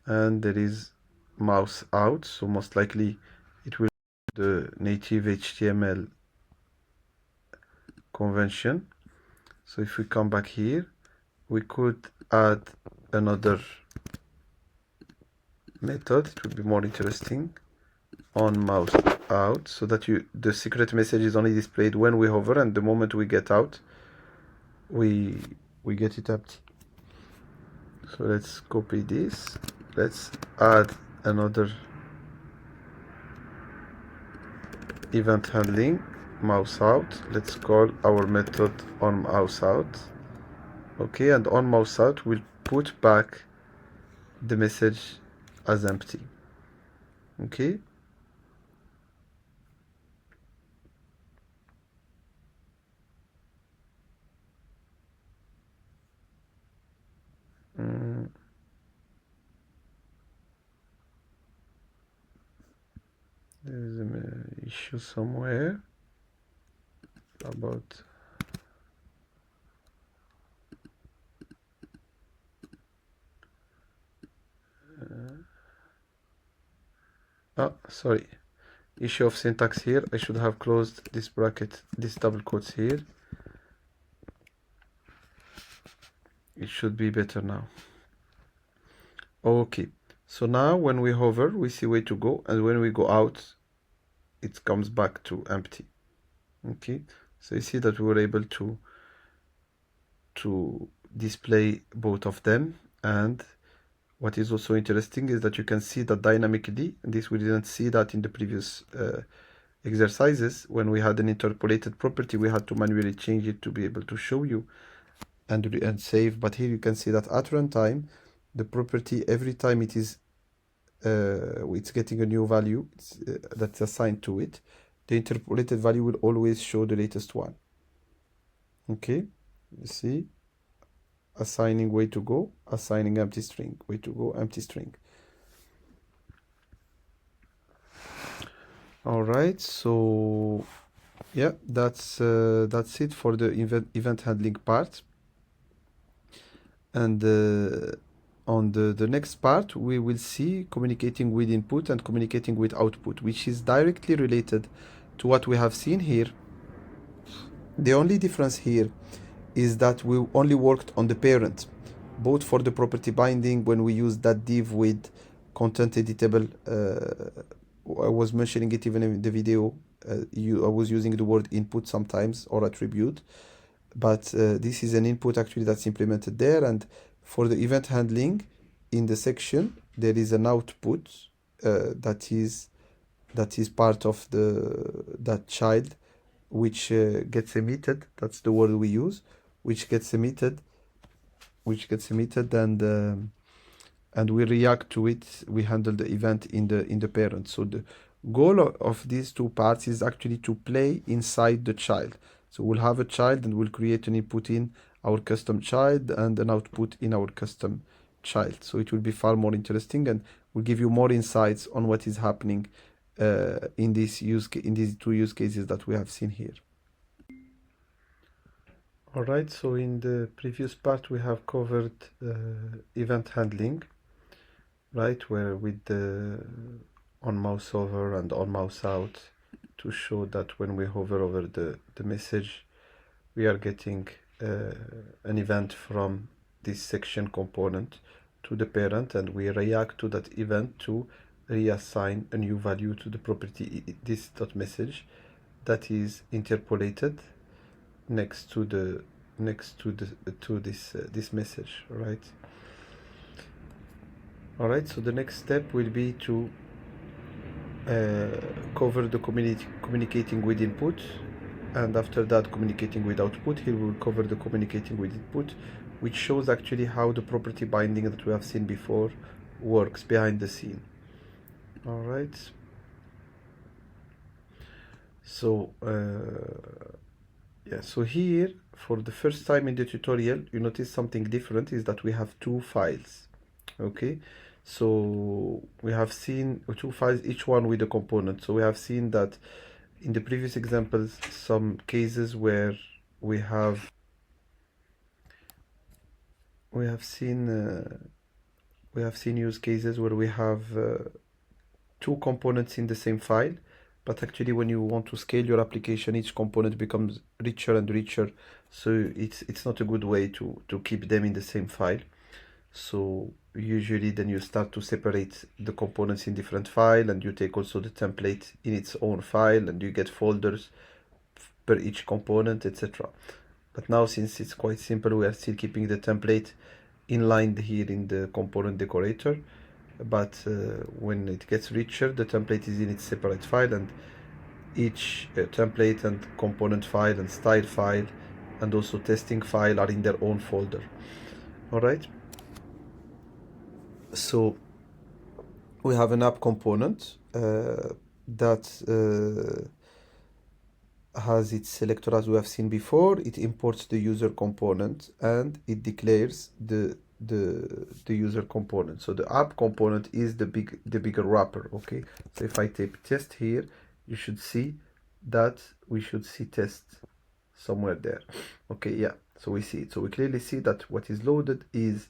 and there is mouse out, so most likely it will be the native HTML convention. So if we come back here, we could add another method. It would be more interesting. On mouse out, so that the secret message is only displayed when we hover, and the moment we get out, we get it empty. So let's copy this. Let's add another event handling, mouse out. Let's call our method on mouse out. Okay, and on mouse out we'll put back the message as empty. Okay. There's an issue somewhere about sorry, issue of syntax here. I should have closed this bracket, this double quotes here. It should be better now. Okay, so now when we hover, we see where to go, and when we go out, it comes back to empty. Okay, so you see that we were able to display both of them. And what is also interesting is that you can see that dynamically, and this we didn't see that in the previous exercises. When we had an interpolated property, we had to manually change it to be able to show you and save. But here you can see that at runtime, the property, every time it is it's getting a new value that's assigned to it, the interpolated value will always show the latest one. Okay, you see, assigning way to go, assigning empty string, way to go, empty string. All right, so yeah, that's it for the event handling part. And on the next part, we will see communicating with input and communicating with output, which is directly related to what we have seen here. The only difference here is that we only worked on the parent, both for the property binding when we used that div with content editable. I was mentioning it even in the video. I was using the word input sometimes, or attribute, but this is an input actually that's implemented there. And for the event handling, in the section there is an output that is part of that child, which gets emitted. That's the word we use, which gets emitted, and we react to it. We handle the event in the parent. So the goal of these two parts is actually to play inside the child. So we'll have a child, and we'll create an input in our custom child and an output in our custom child. So it will be far more interesting, and will give you more insights on what is happening in these two use cases that we have seen here. All right, so in the previous part we have covered event handling, right, where with the on mouse over and on mouse out, to show that when we hover over the message, we are getting an event from this section component to the parent, and we react to that event to reassign a new value to the property this.message that is interpolated next to the next to this message, right? All right, so the next step will be to cover the communicating with input, and after that communicating with output. Here we will cover the communicating with input, which shows actually how the property binding that we have seen before works behind the scene. All right, so yeah, so here for the first time in the tutorial you notice something different is that we have two files. Okay, so we have seen two files, each one with a component. So we have seen that in the previous examples some cases where we have seen use cases where we have two components in the same file, but actually when you want to scale your application, each component becomes richer and richer, so it's not a good way to keep them in the same file. So usually then you start to separate the components in different file, and you take also the template in its own file, and you get folders per each component, etc. But now, since it's quite simple, we are still keeping the template inlined here in the component decorator, but when it gets richer, the template is in its separate file, and each template and component file and style file and also testing file are in their own folder. All right, so we have an app component that has its selector as we have seen before. It imports the user component and it declares the user component. So the app component is the bigger wrapper. Okay, so if I type test here, you should see that we should see test somewhere there. Okay, yeah, so we see it. So we clearly see that what is loaded is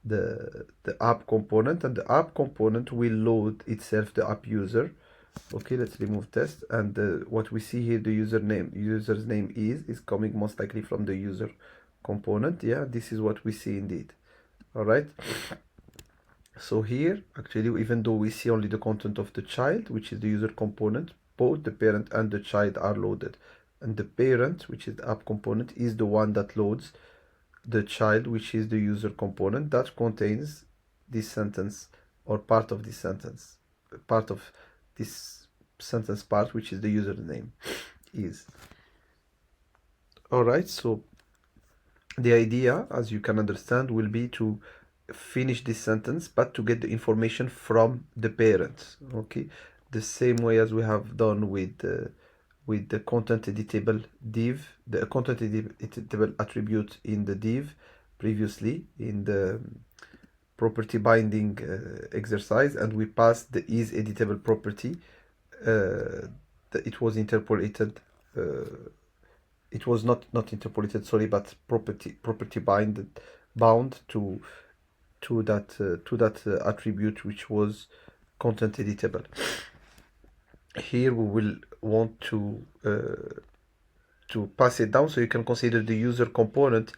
the app component, and the app component will load itself the app user. Okay, let's remove test, and what we see here, the user's name is coming most likely from the user component. Yeah, this is what we see indeed. All right, so here actually, even though we see only the content of the child, which is the user component, both the parent and the child are loaded, and the parent, which is the app component, is the one that loads the child, which is the user component that contains this sentence or part of this sentence, part of this sentence part, which is the username is. All right, so the idea, as you can understand, will be to finish this sentence but to get the information from the parent. Okay, the same way as we have done with the content editable div, the content editable attribute in the div previously in the property binding exercise, and we passed the is editable property. It was interpolated. It was not interpolated, sorry, but property bound to that attribute, which was content editable. Here we will want to pass it down, so you can consider the user component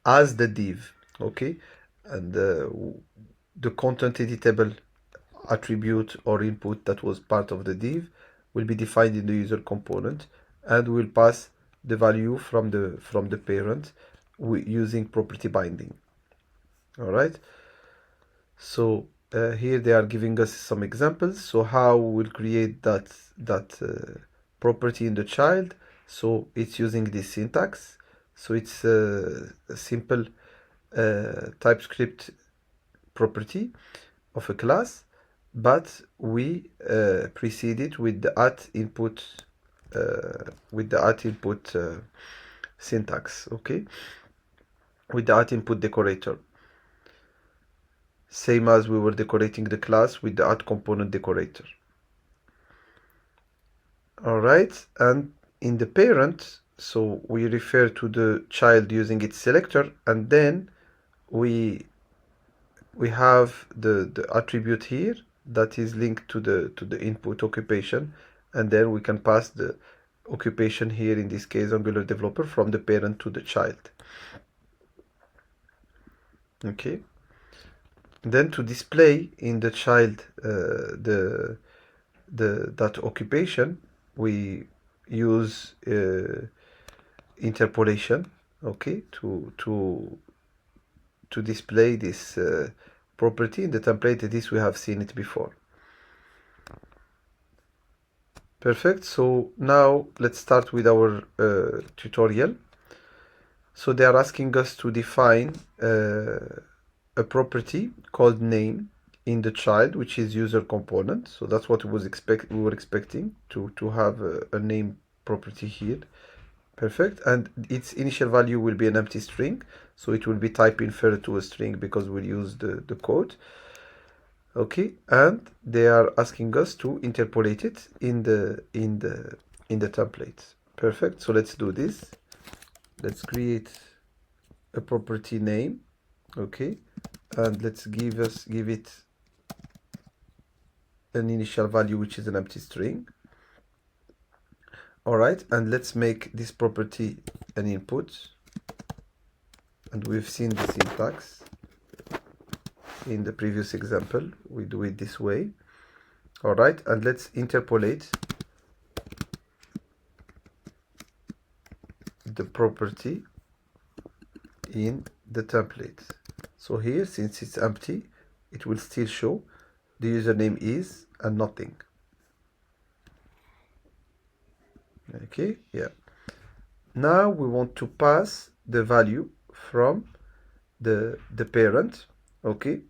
as the div. Okay, and the content editable attribute or input that was part of the div will be defined in the user component, and will pass the value from the parent using property binding. All right, so here they are giving us some examples. So how we will create that property in the child. So it's using this syntax. So it's a simple TypeScript property of a class, but we precede it with the @input syntax. Okay, with the @input decorator, same as we were decorating the class with the @component decorator. All right, and in the parent, so we refer to the child using its selector, and then we have the attribute here that is linked to the input occupation, and then we can pass the occupation here, in this case Angular developer, from the parent to the child. Okay, then to display in the child that occupation, we use interpolation. okay, to display this property in the template. This we have seen it before. Perfect. So now let's start with our tutorial. So they are asking us to define a property called name in the child, which is user component. So that's what we were expecting to have a name property here. Perfect. And its initial value will be an empty string, so it will be type inferred to a string because we'll use the code. Okay, and they are asking us to interpolate it in the template. Perfect. So let's do this. Let's create a property name. Okay, and let's give it an initial value, which is an empty string. All right, and let's make this property an input, and we've seen the syntax in the previous example. We do it this way. All right, and let's interpolate the property in the template. So here, since it's empty, it will still show the username is and nothing. Okay, yeah. Now we want to pass the value from the parent. Okay,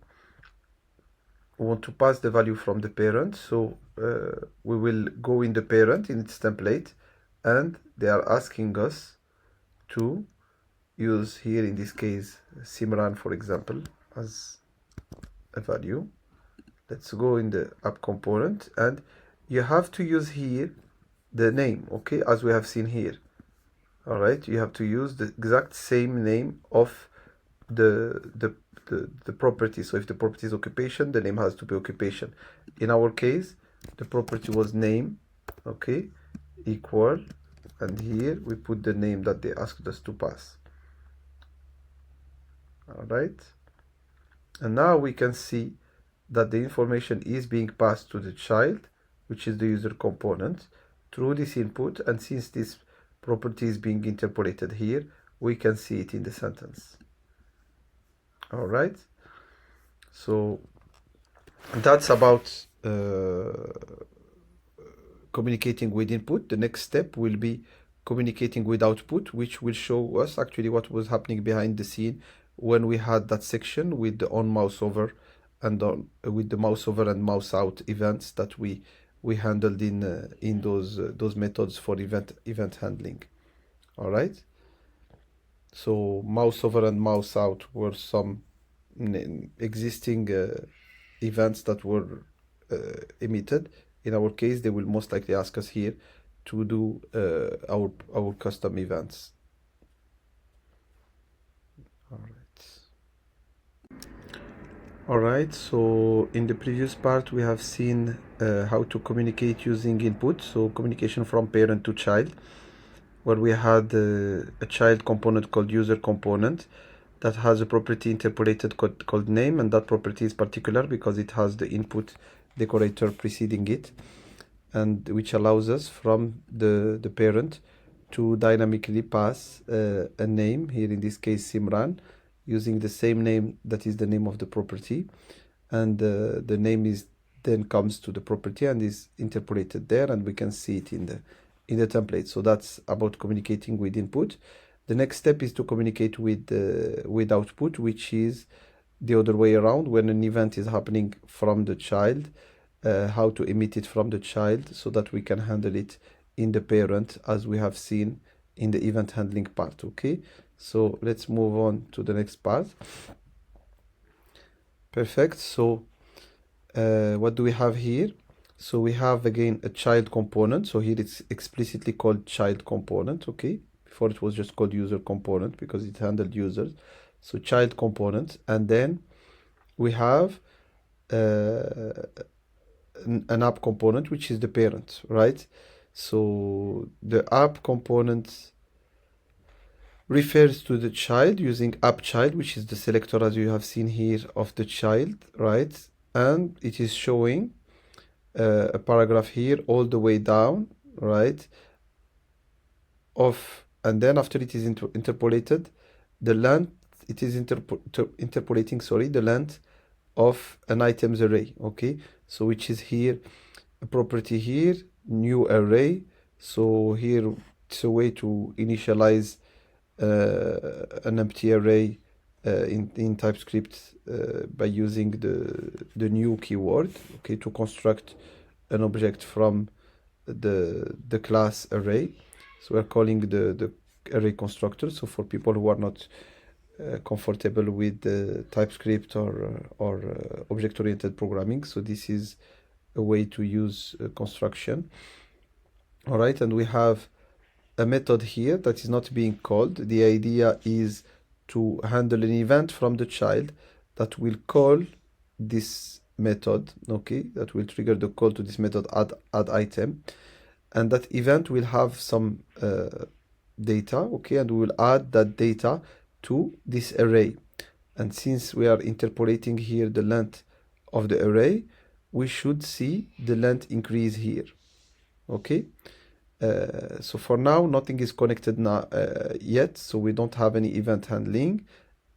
we want to pass the value from the parent, so we will go in the parent in its template, and they are asking us to use here, in this case, Simran, for example, as a value. Let's go in the app component, and you have to use here the name, okay, as we have seen here. All right, you have to use the exact same name of the property. So if the property is occupation, the name has to be occupation. In our case, the property was name, okay, equal, and here we put the name that they asked us to pass. All right, and now we can see that the information is being passed to the child, which is the user component, through this input, and since this property is being interpolated here, we can see it in the sentence. All right, so that's about communicating with input. The next step will be communicating with output, which will show us actually what was happening behind the scene when we had that section with the on mouse over and with the mouse over and mouse out events that we handled in those methods for event handling. All right, so mouse over and mouse out were some existing events that were emitted. In our case, they will most likely ask us here to do our custom events. All right, so in the previous part we have seen how to communicate using input, so communication from parent to child, where we had a child component called user component that has a property interpolated called name, and that property is particular because it has the input decorator preceding it, and which allows us from the parent to dynamically pass a name, here in this case Simran, using the same name that is the name of the property, and the name is then comes to the property and is interpolated there, and we can see it in the template. So that's about communicating with input. The next step is to communicate with output, which is the other way around. When an event is happening from the child, how to emit it from the child so that we can handle it in the parent, as we have seen in the event handling part. Okay, so let's move on to the next part. Perfect. So what do we have here? So we have again a child component. So here it's explicitly called child component. Okay, before it was just called user component because it handled users. So child component, and then we have an app component, which is the parent, right? So the app component refers to the child using app child, which is the selector, as you have seen here, of the child, right? And it is showing a paragraph here all the way down, right, of and then after it is interpolated, the length, it is interpolating, sorry, the length of an items array, okay? So which is here, a property here, new array. So here it's a way to initialize an empty array in TypeScript by using the new keyword, okay, to construct an object from the class array. So we're calling the array constructor. So for people who are not comfortable with TypeScript or object-oriented programming, so this is a way to use construction. All right, and we have a method here that is not being called. The idea is to handle an event from the child that will call this method, okay, that will trigger the call to this method add item, and that event will have some data, okay, and we will add that data to this array. And since we are interpolating here the length of the array, we should see the length increase here, okay. So for now, nothing is connected now yet, so we don't have any event handling,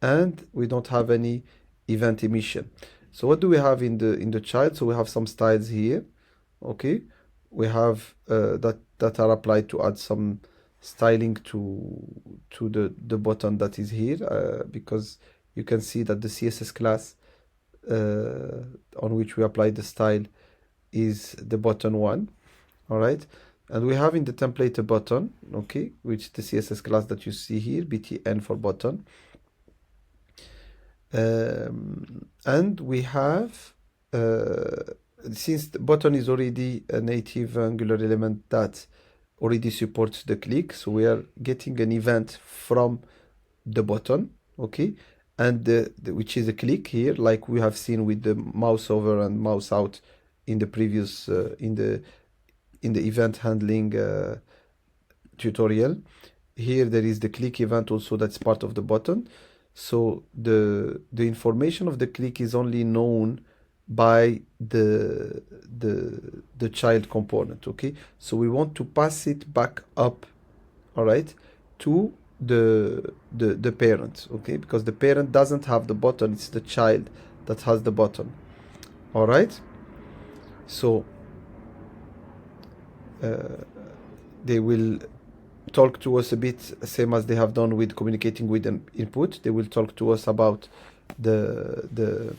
and we don't have any event emission. So what do we have in the child? So we have some styles here, okay. We have that are applied to add some styling to the button that is here, because you can see that the CSS class on which we apply the style is the button one. All right. And we have in the template a button, okay, which the CSS class that you see here, btn for button. And we have, since the button is already a native Angular element that already supports the click, so we are getting an event from the button, okay, and which is a click here, like we have seen with the mouse over and mouse out in the previous in the event handling tutorial. Here there is the click event also, that's part of the button. So the information of the click is only known by the child component, okay. So we want to pass it back up, all right, to the parent, okay, because the parent doesn't have the button, it's the child that has the button. All right, so they will talk to us a bit same as they have done with communicating with an input. They will talk to us about the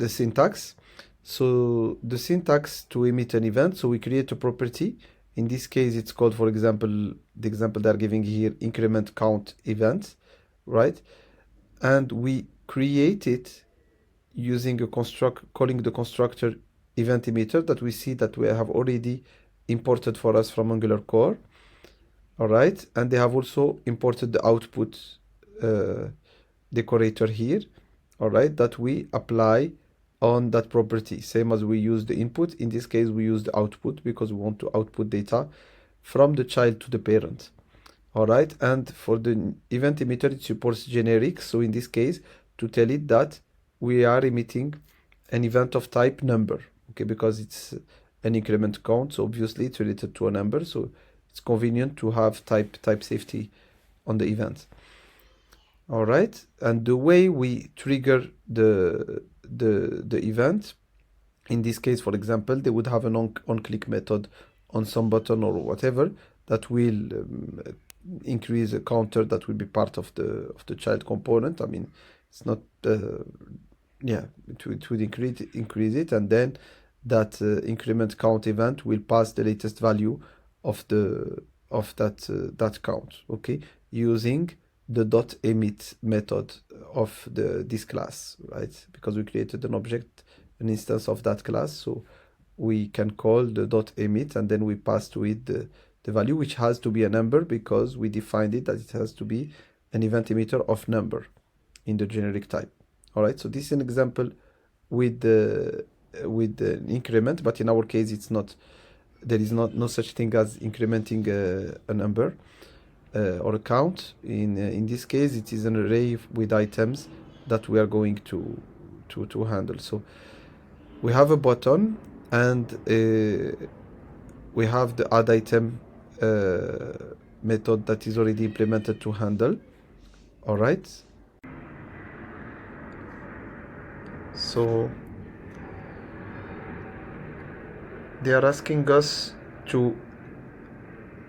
syntax. So the syntax to emit an event, so we create a property. In this case, it's called, for example, the example they're giving here, increment count event, right? And we create it using a calling the constructor event emitter that we see that we have already imported for us from Angular core. All right, and they have also imported the output decorator here, all right, that we apply on that property, same as we use the input. In this case, we use the output because we want to output data from the child to the parent. All right, and for the event emitter, it supports generic. So in this case, to tell it that we are emitting an event of type number, okay, because it's an increment count, so obviously it's related to a number, so it's convenient to have type safety on the event. All right, and the way we trigger the event, in this case, for example, they would have an on-click method on some button or whatever that will increase a counter that will be part of the child component. I mean, it's not yeah, it would increase it, and then that increment count event will pass the latest value of that count, okay, using the .emit method of this class, right? Because we created an object, an instance of that class, so we can call the .emit, and then we pass to it the value, which has to be a number because we defined it that it has to be an event emitter of number in the generic type. All right, so this is an example with the increment, but in our case, it's not. There is no such thing as incrementing a number or a count. In this case, it is an array with items that we are going to handle. So we have a button, and we have the add item method that is already implemented to handle. All right. So they are asking us to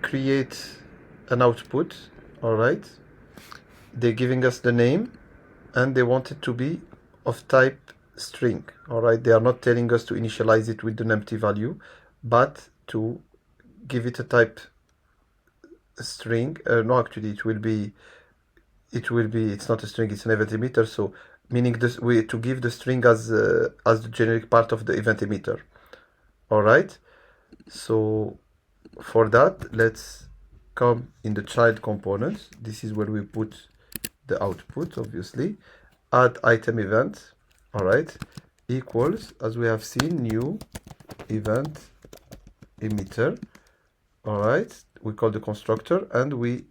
create an output. All right. They're giving us the name and they want it to be of type string. All right. They are not telling us to initialize it with an empty value, but to give it a type string. No, actually it's not a string, it's an event emitter. So meaning this we to give the string as the generic part of the event emitter. All right. So for that, let's come in the child component. This is where we put the output, obviously. Add item event. All right. Equals, as we have seen, new event emitter. All right. We call the constructor and we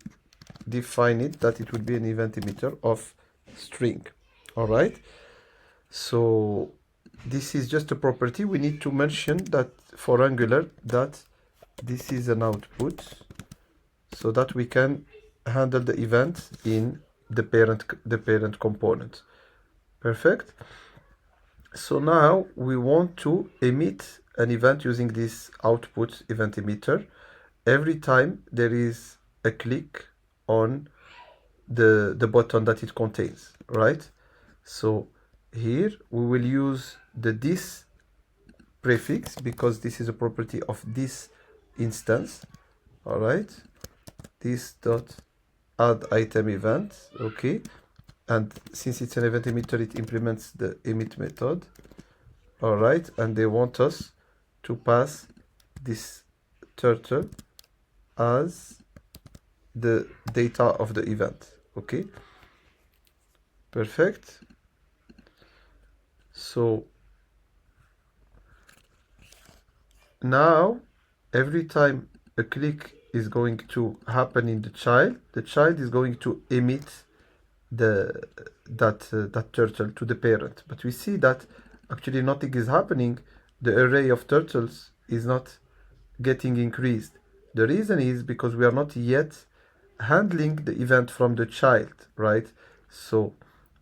define it that it will be an event emitter of string. All right. So this is just a property. We need to mention that for Angular that this is an output so that we can handle the event in the parent component. Perfect. So now we want to emit an event using this output event emitter every time there is a click on the button that it contains, right? So here we will use the this prefix because this is a property of this instance. All right, this dot add item event. Okay, and since it's an event emitter, it implements the emit method. All right, and they want us to pass this turtle as the data of the event. Okay, perfect. So now every time a click is going to happen in the child is going to emit that turtle to the parent. But we see that actually nothing is happening. The array of turtles is not getting increased. The reason is because we are not yet handling the event from the child, right? So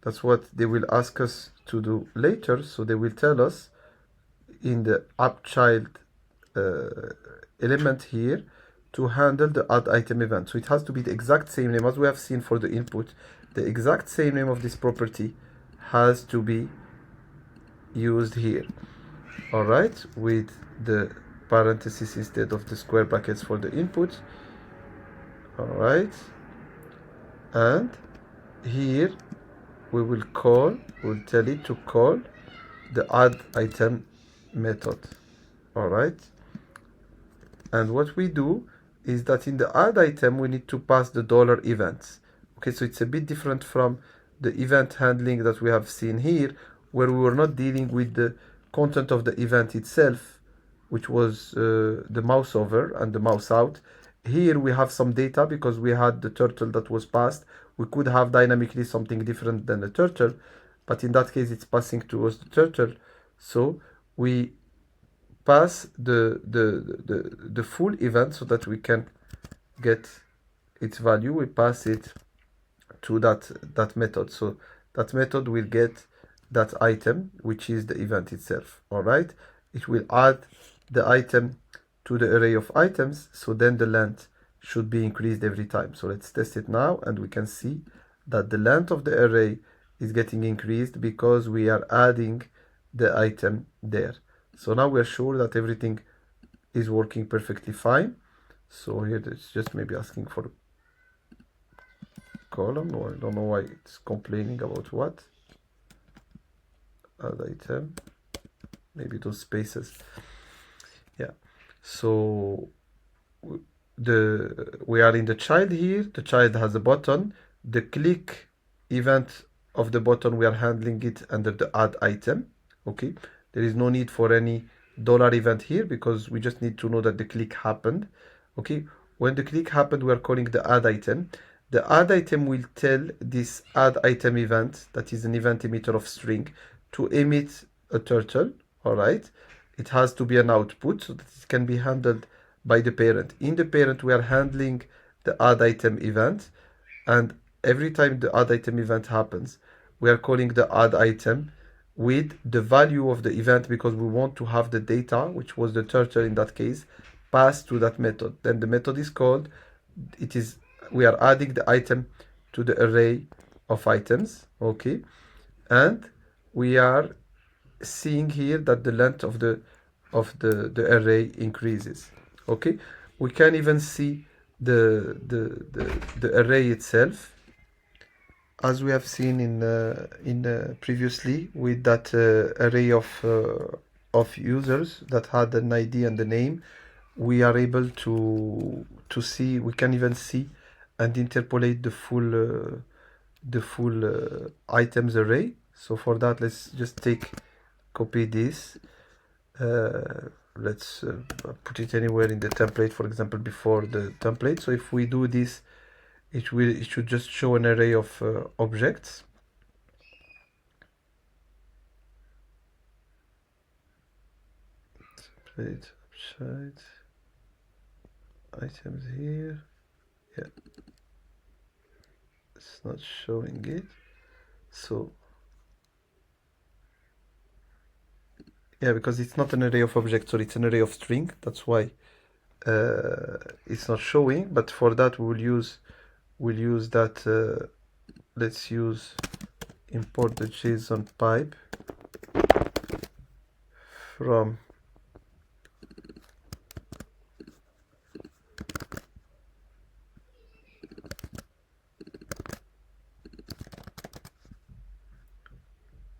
that's what they will ask us to do later. So they will tell us in the app child element here to handle the add item event. So it has to be the exact same name as we have seen for the input. The exact same name of this property has to be used here. All right, with the parentheses instead of the square brackets for the input. All right, and here we'll tell it to call the add item method. All right, and what we do is that in the add item we need to pass the dollar events. Okay, so it's a bit different from the event handling that we have seen here, where we were not dealing with the content of the event itself, which was the mouse over and the mouse out. Here we have some data because we had the turtle that was passed. We could have dynamically something different than the turtle, but in that case it's passing to us the turtle. So we pass the full event so that we can get its value. We pass it to that method. So that method will get that item, which is the event itself. All right, it will add the item to the array of items, so then the length should be increased every time. So let's test it now, and we can see that the length of the array is getting increased because we are adding the item there. So now we're sure that everything is working perfectly fine. So here it's just maybe asking for a column, or I don't know why it's complaining about what. Add item, maybe those spaces. Yeah, so we are in the child here. The child has a button. The click event of the button, we are handling it under the add item. Okay, there is no need for any dollar event here because we just need to know that the click happened. Okay, when the click happened, we are calling the add item. The add item will tell this add item event, that is an event emitter of string, to emit a turtle. All right, it has to be an output so that it can be handled by the parent. In the parent, we are handling the add item event, and every time the add item event happens, we are calling the add item with the value of the event, because we want to have the data, which was the turtle in that case, passed to that method. Then the method is called, we are adding the item to the array of items, okay? And we are seeing here that the length of the array increases, okay? We can even see the array itself, as we have seen in previously with that array of users that had an ID and a name. We are able to see, we can even see and interpolate the full items array. So for that, let's just copy this. Let's put it anywhere in the template, for example, before the template. So if we do this, it should just show an array of objects. Template, website, items here. Yeah, it's not showing it. So yeah, because it's not an array of objects, so it's an array of string. That's why it's not showing. But for that, we'll use that. Let's use import the JSON pipe from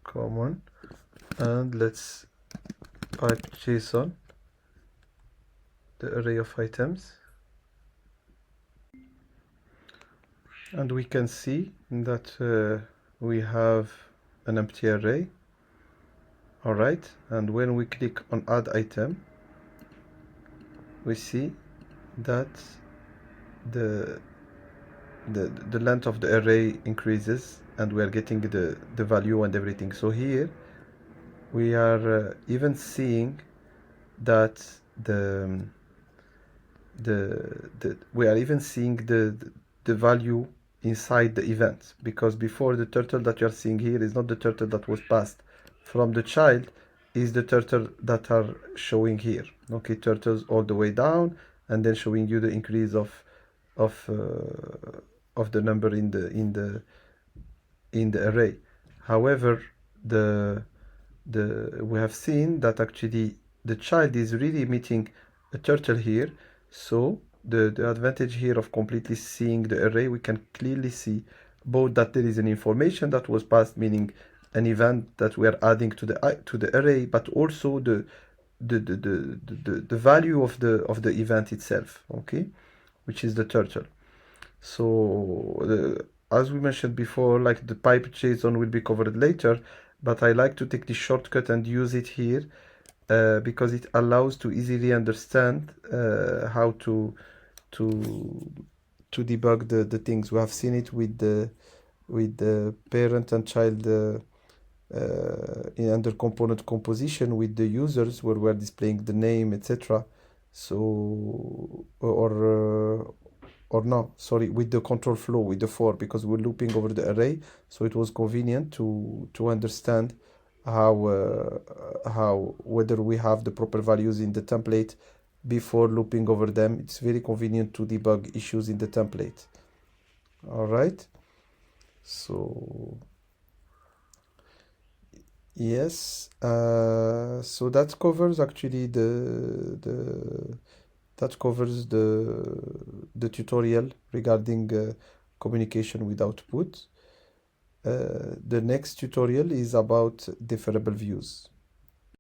common, and let's pipe JSON the array of items, and we can see that we have an empty array. All right, and when we click on add item, we see that the length of the array increases, and we are getting the value and everything. So here we are even seeing that we are even seeing the value inside the event, because before, the turtle that you are seeing here is not the turtle that was passed from the child, is the turtle that are showing here. Okay, turtles all the way down, and then showing you the increase of the number in the array. However, we have seen that actually the child is really emitting a turtle here. So the advantage here of completely seeing the array, we can clearly see both that there is an information that was passed, meaning an event that we are adding to the array, but also the value of the event itself, okay, which is the turtle. So as we mentioned before, like the pipe JSON will be covered later, but I like to take this shortcut and use it here because it allows to easily understand how to debug the things. We have seen it with the parent and child in under component composition with the users, where we're displaying the name, etc. So or no, sorry, with the control flow, with the for, because we're looping over the array, so it was convenient to understand how whether we have the proper values in the template before looping over them. It's very convenient to debug issues in the template. All right, so yes, so that covers actually that covers the tutorial regarding communication with output. The next tutorial is about deferrable views.